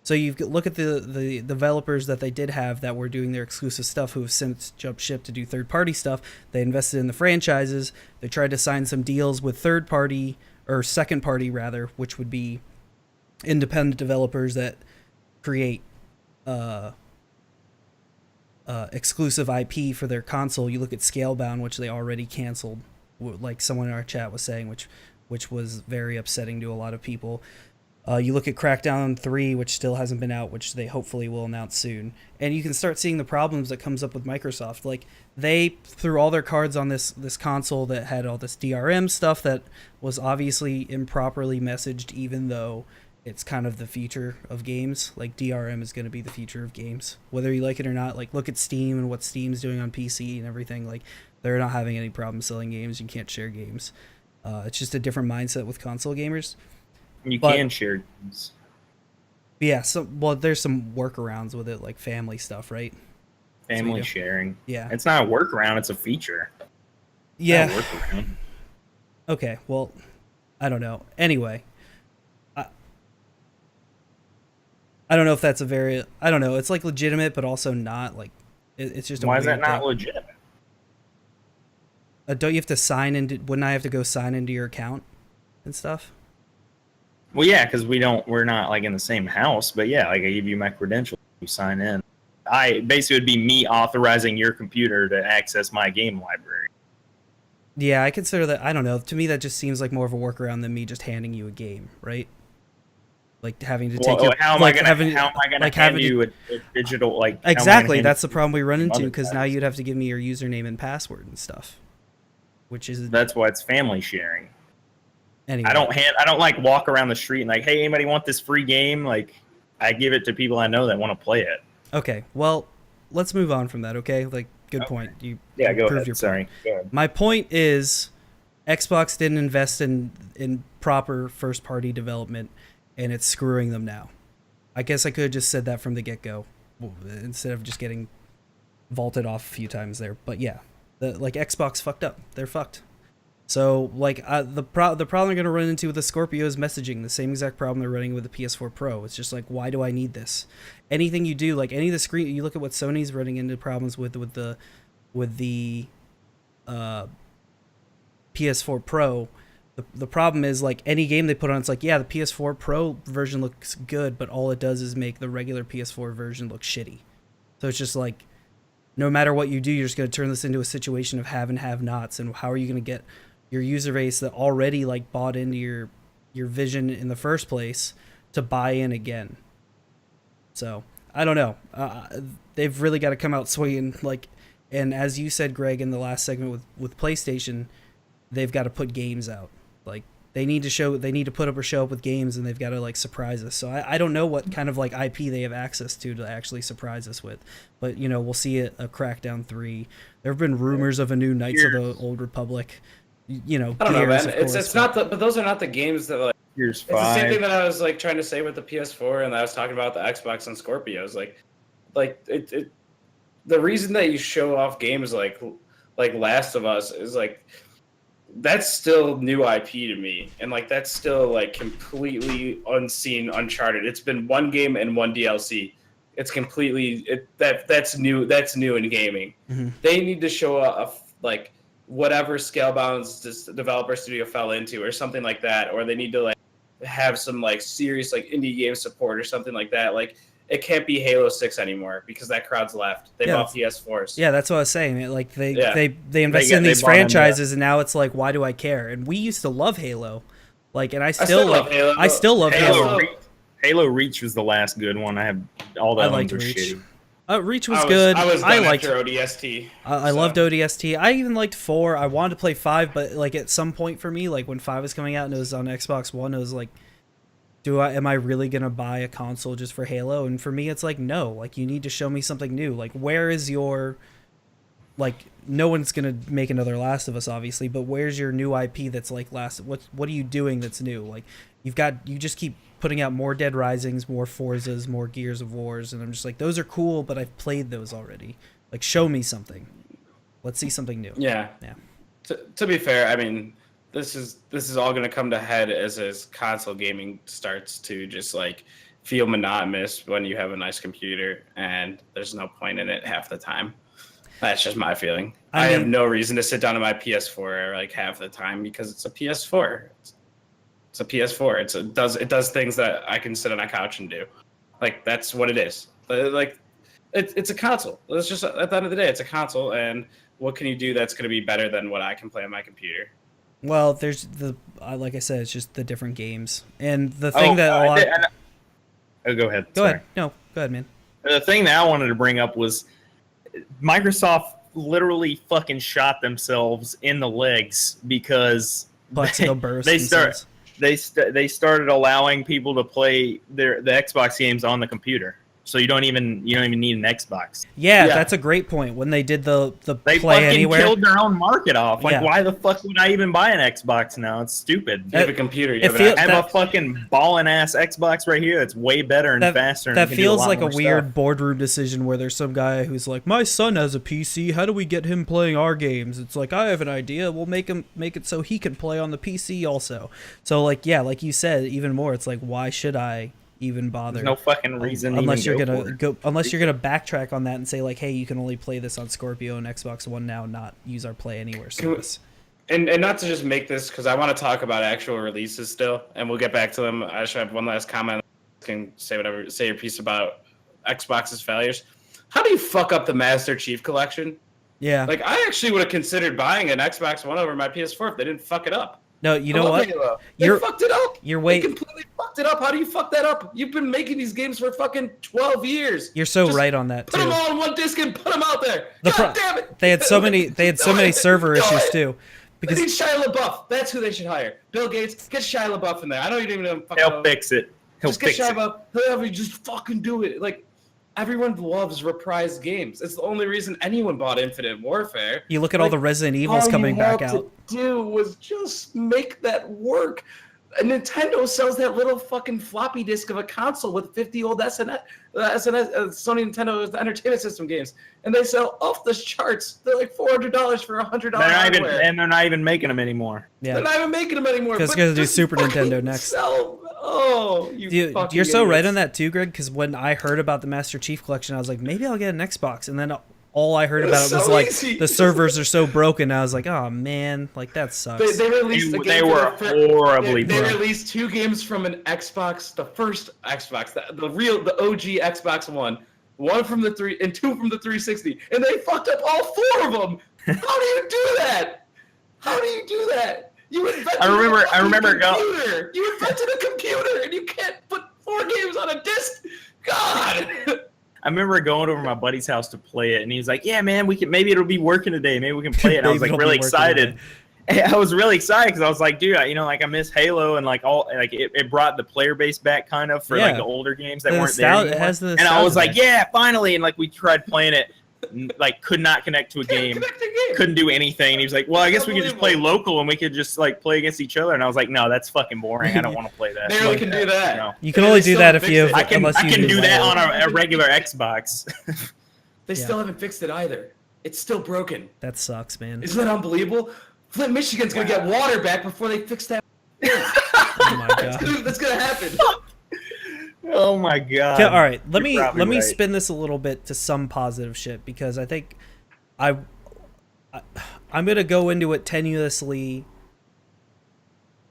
So you look at the developers that they did have that were doing their exclusive stuff who have since jumped ship to do third-party stuff. They invested in the franchises. They tried to sign some deals with third-party, or second-party rather, which would be independent developers that create exclusive IP for their console. You look at Scalebound, which they already canceled, like someone in our chat was saying, which was very upsetting to a lot of people. You look at Crackdown 3, which still hasn't been out, which they hopefully will announce soon. And you can start seeing the problems that comes up with Microsoft. Like, they threw all their cards on this console that had all this DRM stuff that was obviously improperly messaged, even though it's kind of the future of games. Like, DRM is going to be the future of games, whether you like it or not. Like, look at Steam and what Steam's doing on PC and everything. Like, they're not having any problem selling games. You can't share games. It's just a different mindset with console gamers. You can share games. Yeah, there's some workarounds with it, like family stuff, right? Family sharing. Yeah. It's not a workaround, it's a feature. Yeah. Not a workaround. Okay, well, I don't know. Anyway, I don't know if that's I don't know. It's like legitimate, but also not. Like, it's just a Why weird is that not thing. legitimate? Don't you have to sign into? Wouldn't I have to go sign into your account and stuff? Well, yeah, because we're not like in the same house, but yeah, like I give you my credentials, you sign in. Basically, it would be me authorizing your computer to access my game library. Yeah, I consider that. I don't know. To me, that just seems like more of a workaround than me just handing you a game, right? Like having to take how am I going to hand you a digital like? Exactly, that's the problem we run into because now you'd have to give me your username and password and stuff, that's why it's family sharing. Anyway. I don't like walk around the street and like, hey, anybody want this free game? Like, I give it to people I know that want to play it. Okay, well, let's move on from that. Okay, like, good point. You go proved ahead. your Sorry. point. Go ahead. My point is, Xbox didn't invest in proper first party development, and it's screwing them now. I guess I could have just said that from the get go, instead of just getting vaulted off a few times there. But yeah, Xbox fucked up. They're fucked. So, like, the problem they're going to run into with the Scorpio is messaging. The same exact problem they're running with the PS4 Pro. It's just like, why do I need this? Anything you do, like any of the screen, you look at what Sony's running into problems with the PS4 Pro. The problem is, like, any game they put on, it's like, yeah, the PS4 Pro version looks good, but all it does is make the regular PS4 version look shitty. So it's just like, no matter what you do, you're just going to turn this into a situation of have and have-nots, and how are you going to get your user base that already like bought into your vision in the first place to buy in again? So I don't know. They've really got to come out swinging. Like, and as you said, Greg, in the last segment with PlayStation, they've got to put games out. Like, they need to put up or show up with games, and they've got to like surprise us. So I don't know what kind of like IP they have access to actually surprise us with, but you know, we'll see a Crackdown 3. There have been rumors of a new Knights of the Old Republic. You know, I don't know, man. It's not but those are not the games that like. Gears 5. It's the same thing that I was like trying to say with the PS4, and I was talking about the Xbox and Scorpios. Like the reason that you show off games like Last of Us is like, that's still new IP to me, and like that's still like completely unseen, uncharted. It's been one game and one DLC. It's completely that's new. That's new in gaming. Mm-hmm. They need to show like whatever Scalebound's developer studio fell into, or something like that, or they need to like have some like serious like indie game support or something like that. Like it can't be Halo 6 anymore because that crowd's left. They bought PS4s. Yeah, that's what I was saying. Like they invested in these franchises, and now it's like, why do I care? And we used to love Halo, like, and I still love Halo. I still love Halo. Halo Reach was the last good one. I have all the ones are shitty. Reach was good. I liked ODST. I loved ODST. I even liked 4. I wanted to play 5, but like at some point for me, like when 5 was coming out and it was on Xbox One, it was like, am I really gonna buy a console just for Halo? And for me, it's like, no. Like, you need to show me something new. Like, where is your, like, no one's gonna make another Last of Us, obviously, but where's your new IP that's like what are you doing that's new? Like, you just keep putting out more Dead Risings, more Forzas, more Gears of Wars, and I'm just like, those are cool, but I've played those already. Like, show me something. Let's see something new. Yeah. To be fair, I mean, this is all going to come to head as console gaming starts to just like feel monotonous when you have a nice computer and there's no point in it half the time. That's just my feeling. I have no reason to sit down on my PS4 like half the time because it's a PS4. It's a PS4. It does things that I can sit on a couch and do. Like, that's what it is. Like, it's a console. It's just, at the end of the day, it's a console, and what can you do that's going to be better than what I can play on my computer? Well, there's like I said, it's just the different games, and the thing that go ahead. Go ahead. No, go ahead, man. The thing that I wanted to bring up was Microsoft literally fucking shot themselves in the legs because they started allowing people to play the Xbox games on the computer. So you don't even need an Xbox. Yeah, that's a great point. When they did the they play fucking anywhere, killed their own market off. Like, why the fuck would I even buy an Xbox now? It's stupid. You have a computer. I have a fucking ballin' ass Xbox right here that's way better and faster. That feels like a weird boardroom decision where there's some guy who's like, my son has a PC. How do we get him playing our games? It's like, I have an idea. We'll make it so he can play on the PC also. So like, yeah, like you said, even more. It's like, why should I even bother? There's no fucking reason unless you're gonna backtrack on that and say like, hey, you can only play this on Scorpio and Xbox One now, not use our Play Anywhere service. And not to just make this, because I want to talk about actual releases still, and we'll get back to them. I should have one last comment. You can say your piece about Xbox's failures. How do you fuck up the Master Chief Collection? Yeah, like, I actually would have considered buying an Xbox One over my PS4 if they didn't fuck it up. No, you know what? They fucked it up. They completely fucked it up. How do you fuck that up? You've been making these games for fucking 12 years. You're so right on that, too. Put them all on one disc and put them out there. God damn it. They had so many server issues too. Because they need Shia LaBeouf. That's who they should hire. Bill Gates, get Shia LaBeouf in there. I know you didn't even know. He'll fix it. Just get Shia LaBeouf. He'll just fucking do it. Like, everyone loves reprised games. It's the only reason anyone bought Infinite Warfare. You look at all the Resident Evils coming back out. All you had to do was just make that work. And Nintendo sells that little fucking floppy disk of a console with 50 old Sony Nintendo Entertainment System games, and they sell off the charts. They're like $400 for $100 hardware. And they're not even making them anymore. Yeah, they're not even making them anymore. Because they're gonna do Super Nintendo next. You're so right on that too, Greg. Because when I heard about the Master Chief Collection, I was like, maybe I'll get an Xbox, and then all I heard about it was like the servers are so broken. I was like, oh man, like that sucks. They released they were horribly broken. They released 2 games from an Xbox, the first Xbox, the OG Xbox one from the 3 and 2 from the 360, and they fucked up all 4 of them. How do you do that? How do you do that? You invented I remember computer. You invented a computer, and you can't put 4 games on a disc. God. I remember going over to my buddy's house to play it, and he was like, "Yeah, man, maybe it'll be working today. Maybe we can play it." And I was like really excited. I was really excited because I was like, dude, I miss Halo, and like it brought the player base back kind of for like the older games that weren't there anymore. And I was like, yeah, finally. And like we tried playing it, like could not connect to a game, couldn't do anything. And he was like, well, I guess we could just play local and we could just like play against each other. And I was like, no, that's fucking boring. I don't want to play that. They really can do that. No. You can only do that if you. I can do that on a regular Xbox. They still haven't fixed it either. It's still broken. That sucks, man. Isn't that unbelievable? Flint, Michigan's gonna get water back before they fix that. Oh my god, that's gonna happen. Oh my god. Okay, all right, let me spin this a little bit to some positive shit, because I think I'm gonna go into it tenuously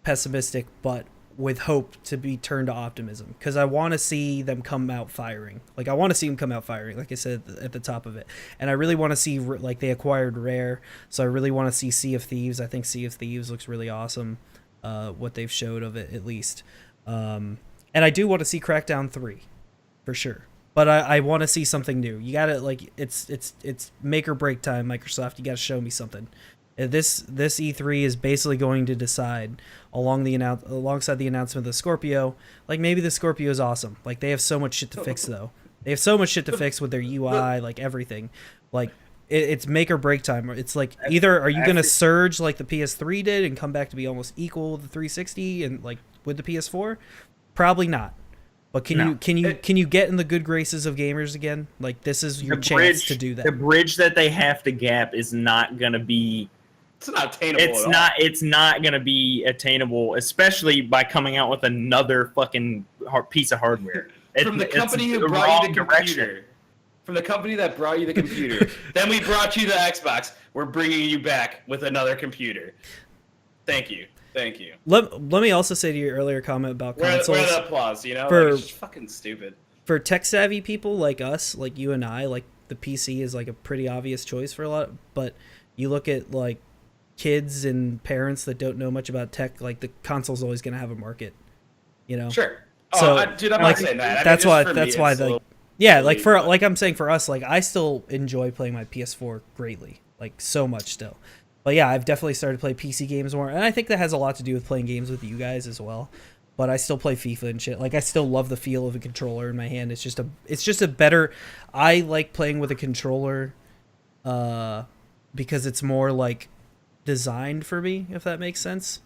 pessimistic, but with hope to be turned to optimism, because I want to see them come out firing. Like I want to see them come out firing, like I said at the top of it, and I really want to see like they acquired Rare, so I really want to see Sea of Thieves. I think Sea of Thieves looks really awesome, what they've showed of it at least, and I do want to see Crackdown 3, for sure. But I want to see something new. You gotta like it's make or break time, Microsoft. You gotta show me something. This E3 is basically going to decide alongside the announcement of the Scorpio. Like maybe the Scorpio is awesome. Like they have so much shit to fix though. They have so much shit to fix with their UI, like everything. Like it's make or break time. It's like either are you gonna surge like the PS3 did and come back to be almost equal with the 360 and like with the PS4? Probably not. But can you get in the good graces of gamers again? Like this is your chance to do that. The bridge that they have to gap is not gonna be. It's not attainable. It's not going to be attainable, especially by coming out with another fucking piece of hardware. From the company who brought you the computer. From the company that brought you the computer. Then we brought you the Xbox. We're bringing you back with another computer. Thank you. Thank you. Let me also say to your earlier comment about consoles. Where the applause, you know? It's just fucking stupid. For tech-savvy people like us, like you and I, like the PC is like a pretty obvious choice for a lot. But you look at like kids and parents that don't know much about tech, like the console's always going to have a market, you know? Sure. So, dude, I'm like, not saying that. That's why like for like I'm saying for us, like I still enjoy playing my PS4 greatly, like so much still. But yeah, I've definitely started to play PC games more, and I think that has a lot to do with playing games with you guys as well. But I still play FIFA and shit. Like I still love the feel of a controller in my hand. It's just a better. I like playing with a controller, because it's more like designed for me, if that makes sense.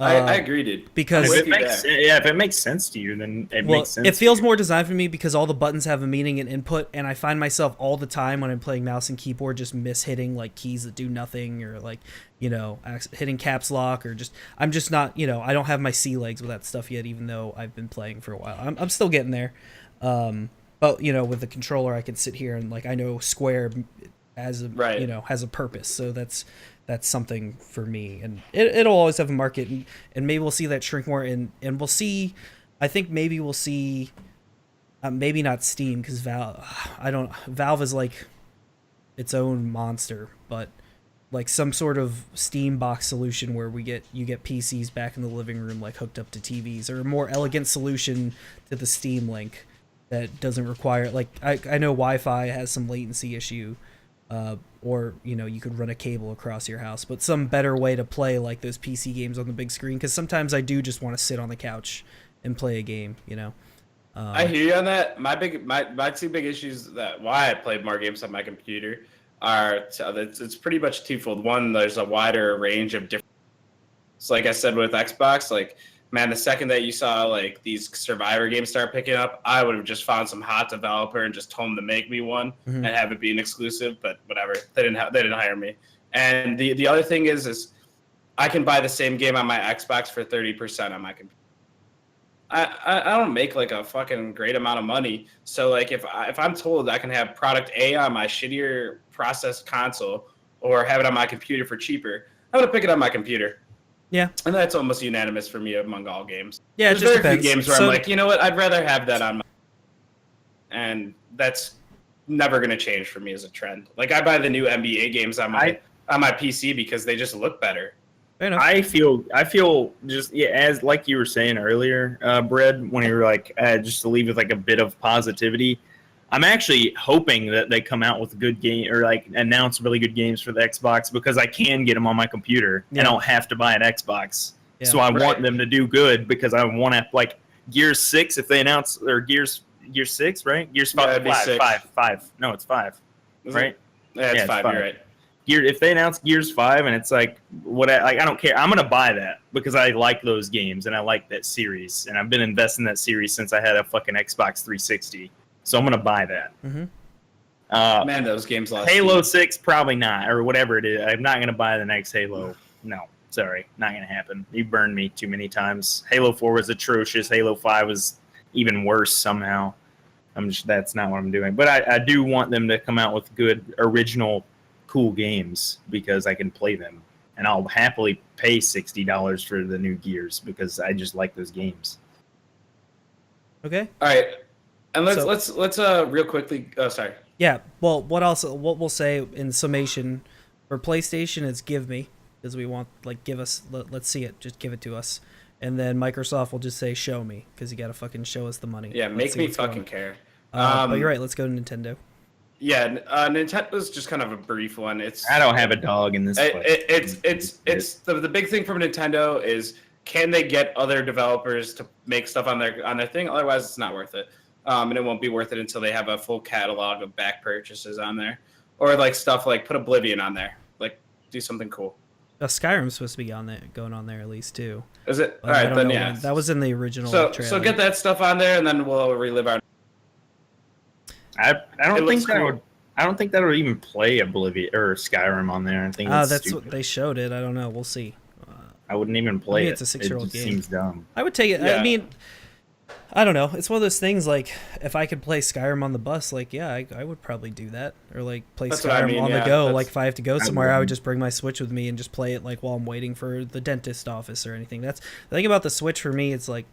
I agree, dude. Because if it makes sense to you, then it makes sense. It feels more designed for me because all the buttons have a meaning and input, and I find myself all the time when I'm playing mouse and keyboard just mishitting like keys that do nothing, or like, you know, hitting caps lock, or just I'm just not, you know, I don't have my sea legs with that stuff yet, even though I've been playing for a while. I'm still getting there. But you know, with the controller, I can sit here and like I know square as a you know, has a purpose, so that's something for me, and it'll always have a market, and maybe we'll see that shrink more, and we'll see. I think maybe we'll see, maybe not Steam, because Valve is like its own monster, but like some sort of Steam box solution where you get PCs back in the living room, like hooked up to TVs, or a more elegant solution to the Steam Link that doesn't require, like I know Wi-Fi has some latency issue. Or, you know, you could run a cable across your house, but some better way to play like those PC games on the big screen, because sometimes I do just want to sit on the couch and play a game, you know. I hear you on that. My two big issues that why I played more games on my computer are it's pretty much twofold. One, there's a wider range of different. So like I said with Xbox, like, man, the second that you saw like these Survivor games start picking up, I would have just found some hot developer and just told them to make me one and have it be an exclusive. But whatever, they didn't hire me. And the other thing is I can buy the same game on my Xbox for 30% on my computer. I don't make like a fucking great amount of money, so like if I'm told I can have product A on my shittier processed console or have it on my computer for cheaper, I'm gonna pick it on my computer. Yeah, and that's almost unanimous for me among all games. Yeah, there's it just very depends. few games where I'm like, you know what, I'd rather have that on my, and that's never gonna change for me as a trend. Like I buy the new NBA games on my PC because they just look better. I feel just as like you were saying earlier, Brad, when you were like just to leave with like a bit of positivity. I'm actually hoping that they come out with a good game or like announce really good games for the Xbox, because I can get them on my computer and I don't have to buy an Xbox. Yeah, so I want them to do good, because I want to like Gears 6 if they announce, or Gears 6, right? Gears 5. No, it's 5. Right? Yeah, it's 5. You're right. If they announce Gears 5 and it's like I don't care, I'm gonna buy that because I like those games and I like that series, and I've been investing in that series since I had a fucking Xbox 360. So I'm gonna buy that. Mm-hmm. Man, those games lost. Halo 6, probably not, or whatever it is. I'm not gonna buy the next Halo. No, sorry, not gonna happen. You burned me too many times. Halo 4 was atrocious. Halo 5 was even worse somehow. That's not what I'm doing. But I do want them to come out with good original cool games because I can play them, and I'll happily pay $60 for the new Gears because I just like those games. Okay. All right, and let's real quickly. Oh, sorry. Yeah. Well, what we'll say in summation for PlayStation is give me, because we want give us let's see it, just give it to us. And then Microsoft will just say show me, because you got to fucking show us the money. Yeah, make me fucking care. But you're right. Let's go to Nintendo. Yeah, Nintendo's just kind of a brief one. I don't have a dog in this place. It's the big thing from Nintendo is, can they get other developers to make stuff on their thing? Otherwise, it's not worth it. And it won't be worth it until they have a full catalog of back purchases on there, or like stuff like put Oblivion on there, like do something cool. Skyrim's supposed to be going on there at least too. Is it? But all right, then yeah. That was in the original trailer. So get that stuff on there, and then we'll relive our. I don't think that would. I don't think that would even play Oblivion or Skyrim on there. I think that's stupid. What they showed it. I don't know. We'll see. I wouldn't even play it. It's a 6-year-old game. It seems dumb. I would take it. Yeah. I mean, I don't know. It's one of those things. Like, if I could play Skyrim on the bus, like, yeah, I would probably do that. Or like play Skyrim on the go. Like, if I have to go somewhere, I would just bring my Switch with me and just play it like while I'm waiting for the dentist office or anything. That's the thing about the Switch for me. It's like,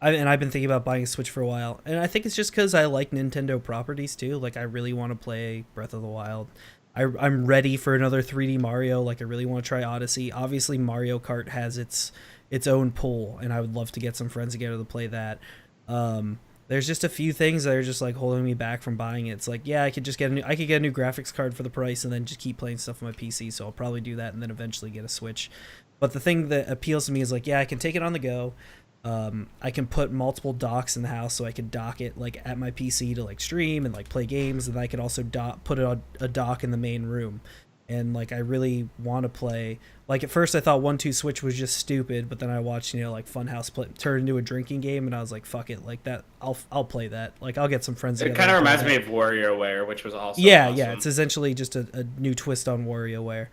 I've been thinking about buying a Switch for a while, and I think it's just because I like Nintendo properties too. Like, I really want to play Breath of the Wild. I'm ready for another 3D Mario. Like, I really want to try Odyssey. Obviously, Mario Kart has its own pull, and I would love to get some friends together to play that. There's just a few things that are just like holding me back from buying it. It's like, yeah, I could get a new graphics card for the price, and then just keep playing stuff on my PC. So I'll probably do that, and then eventually get a Switch. But the thing that appeals to me is like, yeah, I can take it on the go. I can put multiple docks in the house, so I can dock it like at my PC to like stream and like play games, and I can also put it on a dock in the main room. And like, I really want to play. Like, at first I thought 1-2 Switch was just stupid, but then I watched like Funhouse turn into a drinking game, and I was like, fuck it, like that. I'll play that. Like, I'll get some friends. It kind of reminds me of WarioWare, which was also awesome. Yeah. It's essentially just a new twist on WarioWare.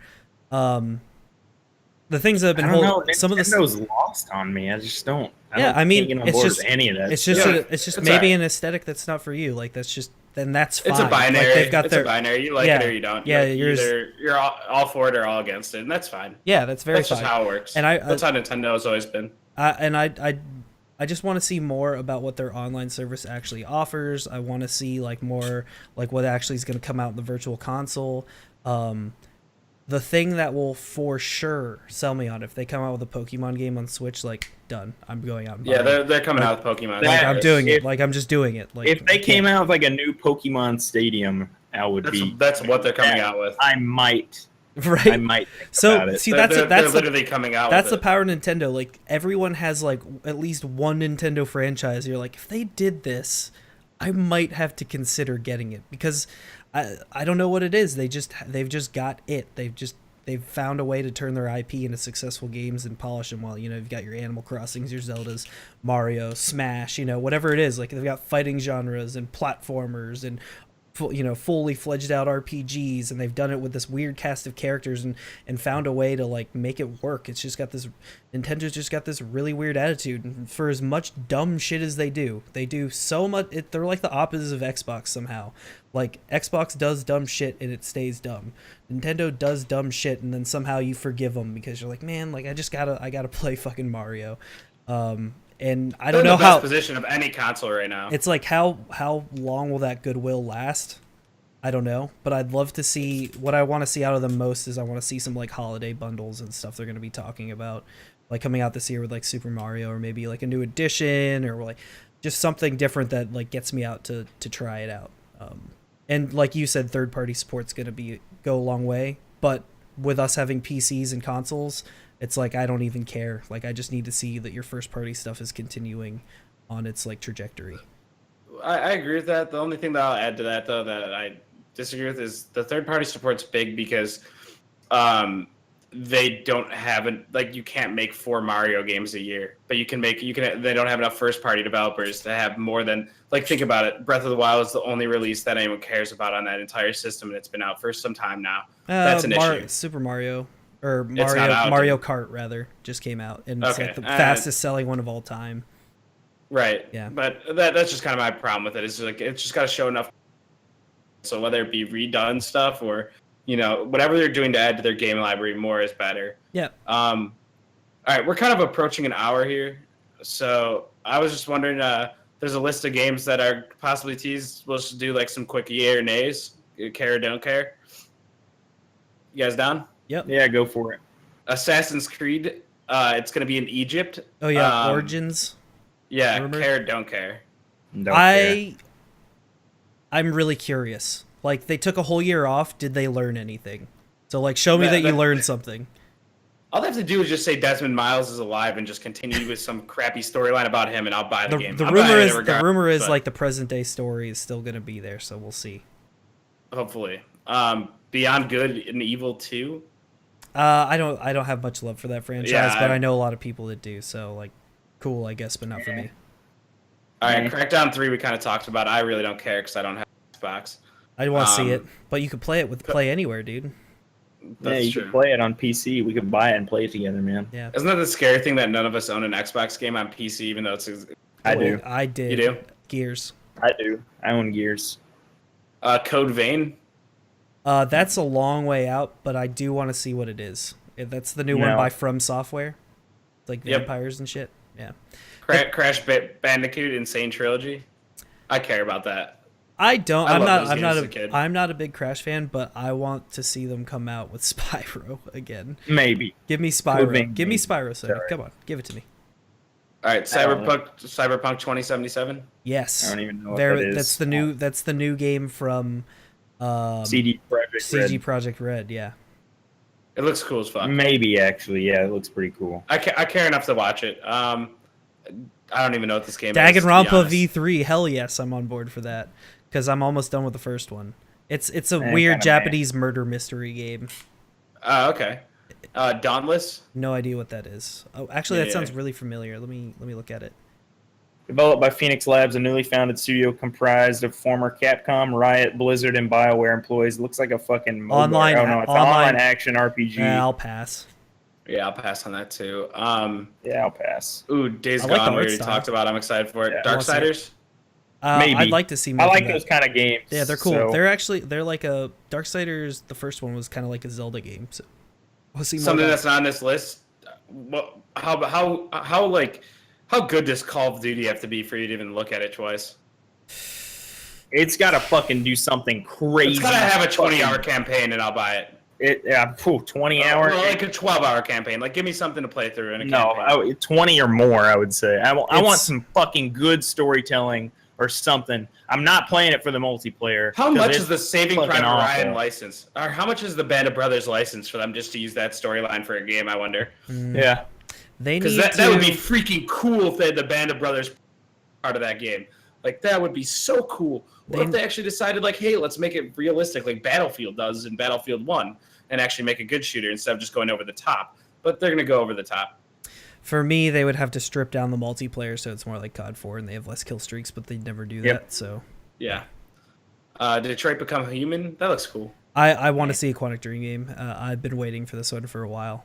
The things that have been some of the Nintendo's lost on me. I just don't. I mean, it's just any of that. It's just maybe an aesthetic that's not for you. Like, that's fine. It's a binary. Like, they've got a binary. You like it or you don't. Yeah, you're all for it or all against it, and that's fine. Yeah, that's fine. That's just how it works. And that's how Nintendo has always been. I just want to see more about what their online service actually offers. I want to see like more like what actually is going to come out in the virtual console. The thing that will for sure sell me on, if they come out with a Pokemon game on Switch, like, done. I'm going out and buying it. They're coming out with Pokemon. Like, I'm doing it. Like, I'm just doing it. Like, if they came out with like a new Pokemon Stadium, that's what they're coming out with. I might. Right. I might think about it. See, that's literally coming out. That's the power of Nintendo. Like, everyone has like at least one Nintendo franchise. You're like, if they did this, I might have to consider getting it, because I don't know what it is. They've just got it. They've found a way to turn their IP into successful games and polish them well. You've got your Animal Crossings, your Zeldas, Mario, Smash, whatever it is. Like, they've got fighting genres and platformers and fully fledged out RPGs, and they've done it with this weird cast of characters and found a way to like make it work. It's just got this, Nintendo's just got this really weird attitude, and for as much dumb shit as they do so much. They're like the opposites of Xbox somehow. Like, Xbox does dumb shit and it stays dumb. Nintendo does dumb shit, and then somehow you forgive them because you're like, man, like, I gotta play fucking Mario. And I don't know how best position of any console right now. It's like, how long will that goodwill last? I don't know, but I'd love to see. What I want to see out of them most is I want to see some like holiday bundles and stuff they're going to be talking about, like coming out this year with like Super Mario, or maybe like a new edition, or like just something different that like gets me out to try it out. And like you said, third party support's going to go a long way, but with us having PCs and consoles, it's like, I don't even care. Like, I just need to see that your first party stuff is continuing on its like trajectory. I agree with that. The only thing that I'll add to that, though, that I disagree with is the third party support's big because they don't have you can't make 4 Mario games a year, but they don't have enough first party developers to have more than, like, think about it. Breath of the Wild is the only release that anyone cares about on that entire system, and it's been out for some time now. That's an issue. Super Mario. Or Mario Kart, rather, just came out, and it's like the fastest selling one of all time. Right. Yeah. But that's just kind of my problem with it. It's like, it's just got to show enough. So whether it be redone stuff or whatever they're doing to add to their game library, more is better. Yeah. All right, we're kind of approaching an hour here, so I was just wondering. There's a list of games that are possibly teased. We'll just do like some quick yay or nays. You care or don't care. You guys down? Yep. Yeah, go for it. Assassin's Creed. It's going to be in Egypt. Oh yeah, Origins. Yeah, Remember? care or don't care. I'm really curious. Like, they took a whole year off. Did they learn anything? So, like, show me that you learned something. All they have to do is just say Desmond Miles is alive and just continue with some crappy storyline about him, and I'll buy the game. The rumor is like the present day story is still going to be there, so we'll see. Hopefully, Beyond Good and Evil 2. I don't have much love for that franchise, but I know a lot of people that do. So, like, cool, I guess, but not for me. All right, Crackdown 3 we kind of talked about. I really don't care because I don't have Xbox. I want to see it, but you could play it with Play Anywhere, dude. That's you can play it on PC. We could buy it and play it together, man. Yeah. Isn't that the scary thing that none of us own an Xbox game on PC, even though it's... I do. I did. You do? Gears. I do. I own Gears. Code Vein. That's a long way out, but I do want to see what it is. That's the new one by From Software. Like vampires and shit. Yeah. Crash Bandicoot Insane Trilogy. I care about that. I don't. I'm not a big Crash fan, but I want to see them come out with Spyro again. Maybe. Give me Spyro. Give me Spyro, Sony. Come on, give it to me. All right, Cyberpunk 2077. Yes. I don't even know what that is. That's the new game from CD Projekt Red. Yeah. It looks cool as fuck. Maybe actually, yeah, it looks pretty cool. I care enough to watch it. I don't even know what this game is. Danganronpa V3. Hell yes, I'm on board for that. Because I'm almost done with the first one. It's a weird Japanese murder mystery game. Okay. Dauntless? No idea what that is. Oh, actually, that sounds really familiar. Let me look at it. Developed by Phoenix Labs, a newly founded studio comprised of former Capcom, Riot, Blizzard, and BioWare employees. Looks like a fucking online action RPG. Yeah, I'll pass. Yeah, I'll pass on that too. Yeah, I'll pass. Ooh, Days Gone. We already talked about. I'm excited for it. Yeah, Darksiders. Maybe. I'd like to see more. I like those kind of games. Yeah, they're cool. So. They're like a Darksiders. The first one was kind of like a Zelda game. So we'll see more. Something that's not on this list. How good does Call of Duty have to be for you to even look at it twice? It's got to fucking do something crazy. It's got to have a 20-hour campaign, and I'll buy it. 20 hours? Well, like a 12-hour campaign. Like, give me something to play through in a campaign. 20 or more, I would say. I want some fucking good storytelling or something. I'm not playing it for the multiplayer. How much is the Saving Private Ryan license? Or how much is the Band of Brothers license for them just to use that storyline for a game, I wonder? Yeah. Because that would be freaking cool if they had the Band of Brothers part of that game. Like, that would be so cool. What if they actually decided, like, hey, let's make it realistic like Battlefield does in Battlefield 1 and actually make a good shooter instead of just going over the top? But they're going to go over the top. For me, they would have to strip down the multiplayer so it's more like COD 4 and they have less kill streaks, but they'd never do that. So yeah. Detroit Become Human? That looks cool. I want to see a Quantic Dream game. I've been waiting for this one for a while.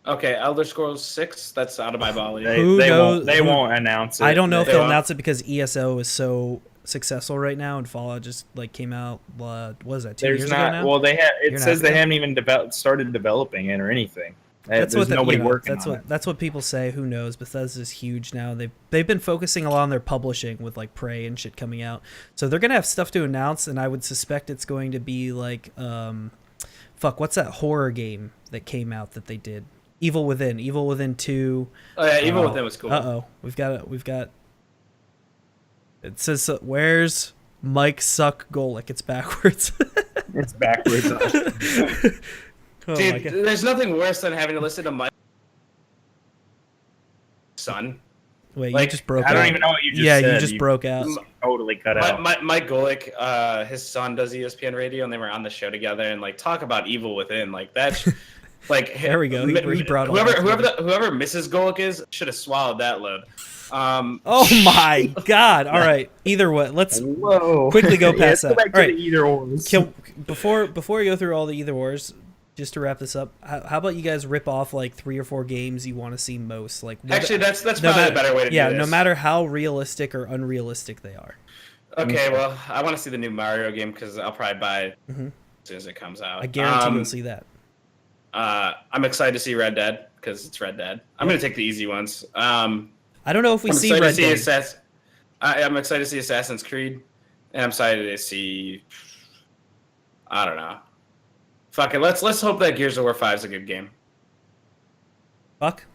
Okay, Elder Scrolls 6, that's out of my volley. They won't announce it. I don't know if they'll announce it because ESO is so successful right now and Fallout just like came out, what was that, 2 years ago now? Well, it says they haven't even started developing it or anything. That's what people say. Who knows? Bethesda's huge now. They've been focusing a lot on their publishing with like Prey and shit coming out. So they're gonna have stuff to announce, and I would suspect it's going to be like what's that horror game that came out that they did? Evil Within 2. Oh yeah, Evil Within was cool. We've got it says where's Mike Suck Golic? It's backwards. It's backwards. Oh, dude, there's nothing worse than having to listen to Mike's son. Wait, you just broke out. I don't even know what you just said. Yeah, you just broke out. Totally cut out. Mike Golic, his son does ESPN radio, and they were on the show together, and like talk about Evil Within. Like that's like there we go. He brought whoever Mrs. Golic is should have swallowed that load. Oh my God! All right. Either way, let's quickly go past that. Go back to the either ors. Before we go through all the either ors, just to wrap this up, how about you guys rip off like 3 or 4 games you want to see most? Like actually, that's probably a better way to do this. Yeah, no matter how realistic or unrealistic they are. Okay, well, I want to see the new Mario game because I'll probably buy it. Mm-hmm. as soon as it comes out. I guarantee you'll see that. I'm excited to see Red Dead because it's Red Dead. I'm going to take the easy ones. I don't know if we see Red Dead. I'm excited to see Assassin's Creed, and I'm excited to see. I don't know. Fuck it. Let's hope that Gears of War 5 is a good game. Fuck.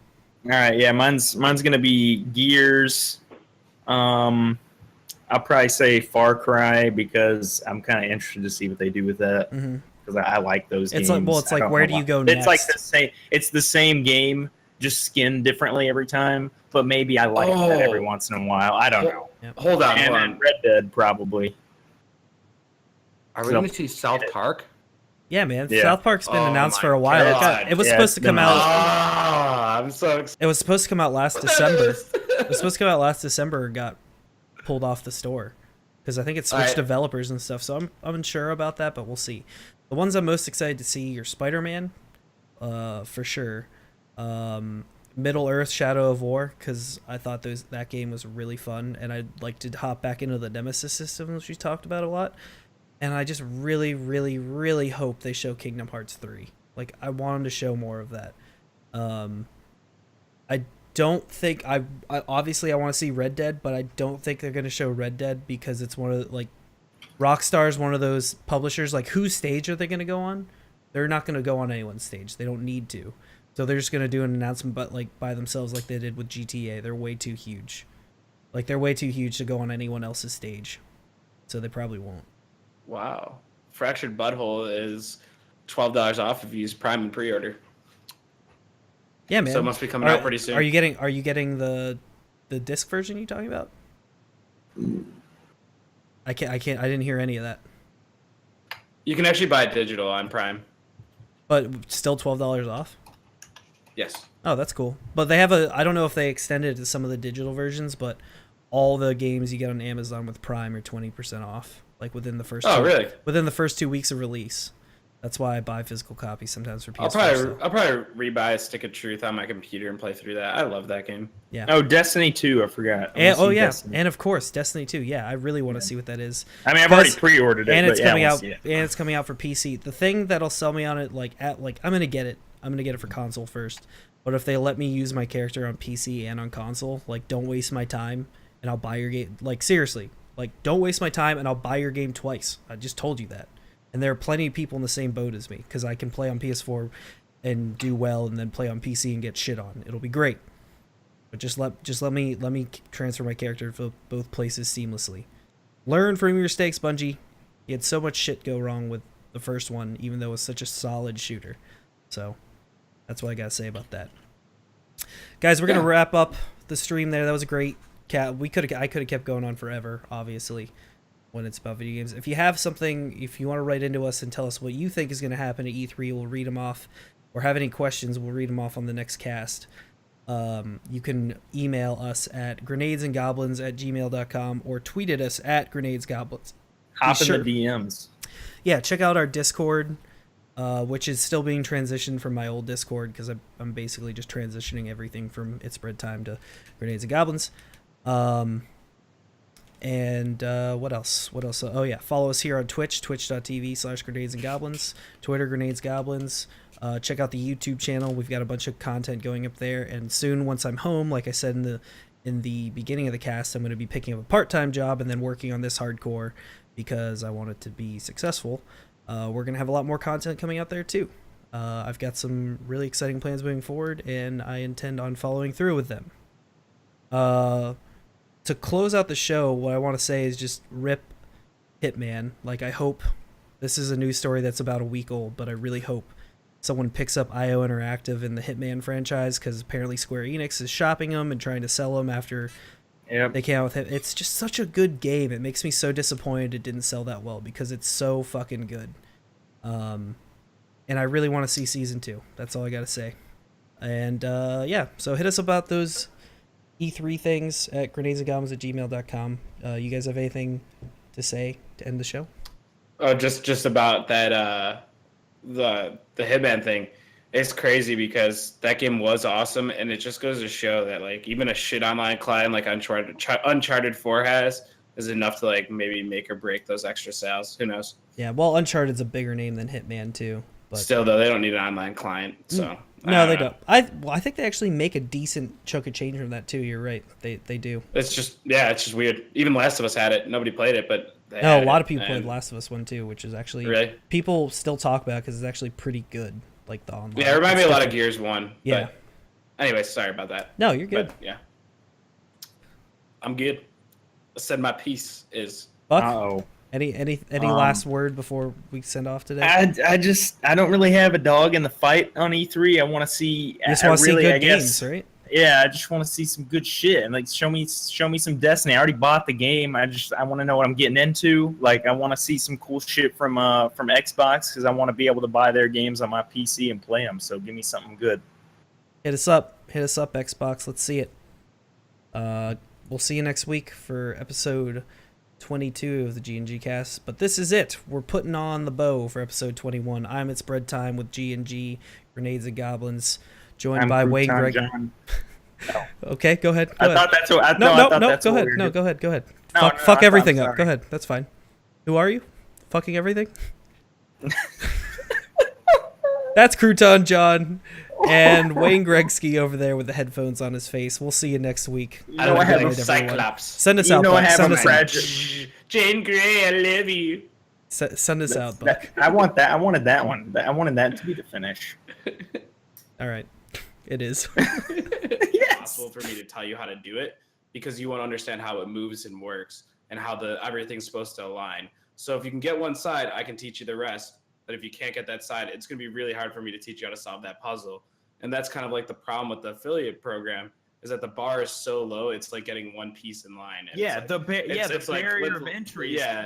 All right, yeah, mine's gonna be Gears. I'll probably say Far Cry because I'm kind of interested to see what they do with that because I like those games. It's like where do you go next? It's like the same. It's the same game, just skinned differently every time. But maybe I like that every once in a while. I don't know. Yep. Hold on. Red Dead probably. Are we going to see South Park? Yeah, man. Yeah. South Park's been announced for a while. It was supposed to come out. I'm so excited. It was supposed to come out last December. It was supposed to come out last December and got pulled off the store because I think it switched developers and stuff. So I'm unsure about that, but we'll see. The ones I'm most excited to see are Spider-Man, for sure. Middle Earth: Shadow of War, because I thought that game was really fun, and I'd like to hop back into the Nemesis system, which we talked about a lot. And I just really, really, really hope they show Kingdom Hearts 3. Like, I want them to show more of that. I don't think I obviously I want to see Red Dead, but I don't think they're going to show Red Dead because it's one of Rockstar's one of those publishers. Like, whose stage are they going to go on? They're not going to go on anyone's stage. They don't need to. So they're just going to do an announcement, but by themselves, like they did with GTA. They're way too huge. Like, they're way too huge to go on anyone else's stage. So they probably won't. Wow. Fractured Butthole is $12 off if you use Prime and pre-order. Yeah, man. So it must be coming out pretty soon. Are you getting the disc version you talking about? I didn't hear any of that. You can actually buy it digital on Prime. But still $12 off? Yes. Oh, that's cool. But they have I don't know if they extended it to some of the digital versions, but all the games you get on Amazon with Prime are 20% off. Like within the first within the first 2 weeks of release. That's why I buy physical copies sometimes for PS4. I'll probably rebuy a Stick of Truth on my computer and play through that. I love that game. Yeah. Oh, Destiny 2, I forgot. Destiny. And of course, Destiny 2. Yeah, I really want to see what that is. I mean, I've already pre-ordered it, and it's coming out. And it's coming out for PC. The thing that'll sell me on it, I'm gonna get it. I'm gonna get it for console first. But if they let me use my character on PC and on console, don't waste my time, and I'll buy your game. Seriously. Don't waste my time, and I'll buy your game twice. I just told you that. And there are plenty of people in the same boat as me, because I can play on PS4 and do well, and then play on PC and get shit on. It'll be great. But just let me transfer my character to both places seamlessly. Learn from your mistakes, Bungie. You had so much shit go wrong with the first one, even though it was such a solid shooter. So that's what I gotta say about that. Guys, we're gonna wrap up the stream there. That was a great. I could have kept going on forever, obviously, when it's about video games. If you have something, if you want to write into us and tell us what you think is going to happen at E3, we'll read them off. Or have any questions, we'll read them off on the next cast. You can email us at grenadesandgoblins@gmail.com or tweet at us at grenadesgoblins. Hop in the DMs. Yeah, check out our Discord, which is still being transitioned from my old Discord because I'm basically just transitioning everything from It's Spread Time to Grenades and Goblins. What else? Oh yeah, follow us here on Twitch, twitch.tv/grenadesandgoblins, Twitter, Grenades Goblins. Check out the YouTube channel. We've got a bunch of content going up there, and soon, once I'm home, like I said in the beginning of the cast, I'm going to be picking up a part-time job and then working on this hardcore because I want it to be successful. We're going to have a lot more content coming out there too. I've got some really exciting plans moving forward, and I intend on following through with them. To close out the show, what I want to say is just rip Hitman. I hope this is a news story that's about a week old, but I really hope someone picks up IO Interactive in the Hitman franchise, because apparently Square Enix is shopping them and trying to sell them after they came out with it. It's just such a good game. It makes me so disappointed it didn't sell that well because it's so fucking good. And I really want to see Season 2. That's all I got to say. And so hit us about those E3 things at grenadesandgoblins@gmail.com. You guys have anything to say to end the show? Oh, just about that the Hitman thing. It's crazy because that game was awesome, and it just goes to show that even a shit online client like Uncharted 4 is enough to maybe make or break those extra sales. Who knows? Yeah, well, Uncharted's a bigger name than Hitman too. But still, though, they don't need an online client, so no, they don't. I think they actually make a decent chunk of change from that too. You're right, they do. It's just weird. Even Last of Us had it. Nobody played it, but a lot of people played Last of Us 1 too, which is actually really people still talk about because it's actually pretty good. Like the online. Yeah, it reminded me a lot of Gears 1. Yeah. Anyway, sorry about that. No, you're good. But, yeah. I'm good. I said my piece is. Buck? Any last word before we send off today? I don't really have a dog in the fight on E3. I want to see. You just want to see good games, right? Yeah, I just want to see some good shit and like show me some Destiny. I already bought the game. I want to know what I'm getting into. Like I want to see some cool shit from Xbox because I want to be able to buy their games on my PC and play them. So give me something good. Hit us up, Xbox. Let's see it. We'll see you next week for episode 22 of the G&G cast. But this is it. We're putting on the bow for episode 21. I'm It's Bread Time with G&G, Grenades and Goblins, joined by Wayne Greg. No. Okay, go ahead. I thought that's what. No, go ahead. No, go ahead. Fuck everything up. Go ahead. That's fine. Who are you? Fucking everything? That's Crouton John and Wayne Gregsky over there with the headphones on his face. We'll see you next week. I don't have a Cyclops. Send us out. I have a Jane Grey, I love you. Send us out, Buck. I want that. I wanted that one. I wanted that to be the finish. All right. It is. It's possible for me to tell you how to do it because you won't understand how it moves and works and how everything's supposed to align. So if you can get one side, I can teach you the rest. But if you can't get that side, it's going to be really hard for me to teach you how to solve that puzzle. And that's kind of like the problem with the affiliate program is that the bar is so low. It's like getting one piece in line. And the barrier of entry. Yeah.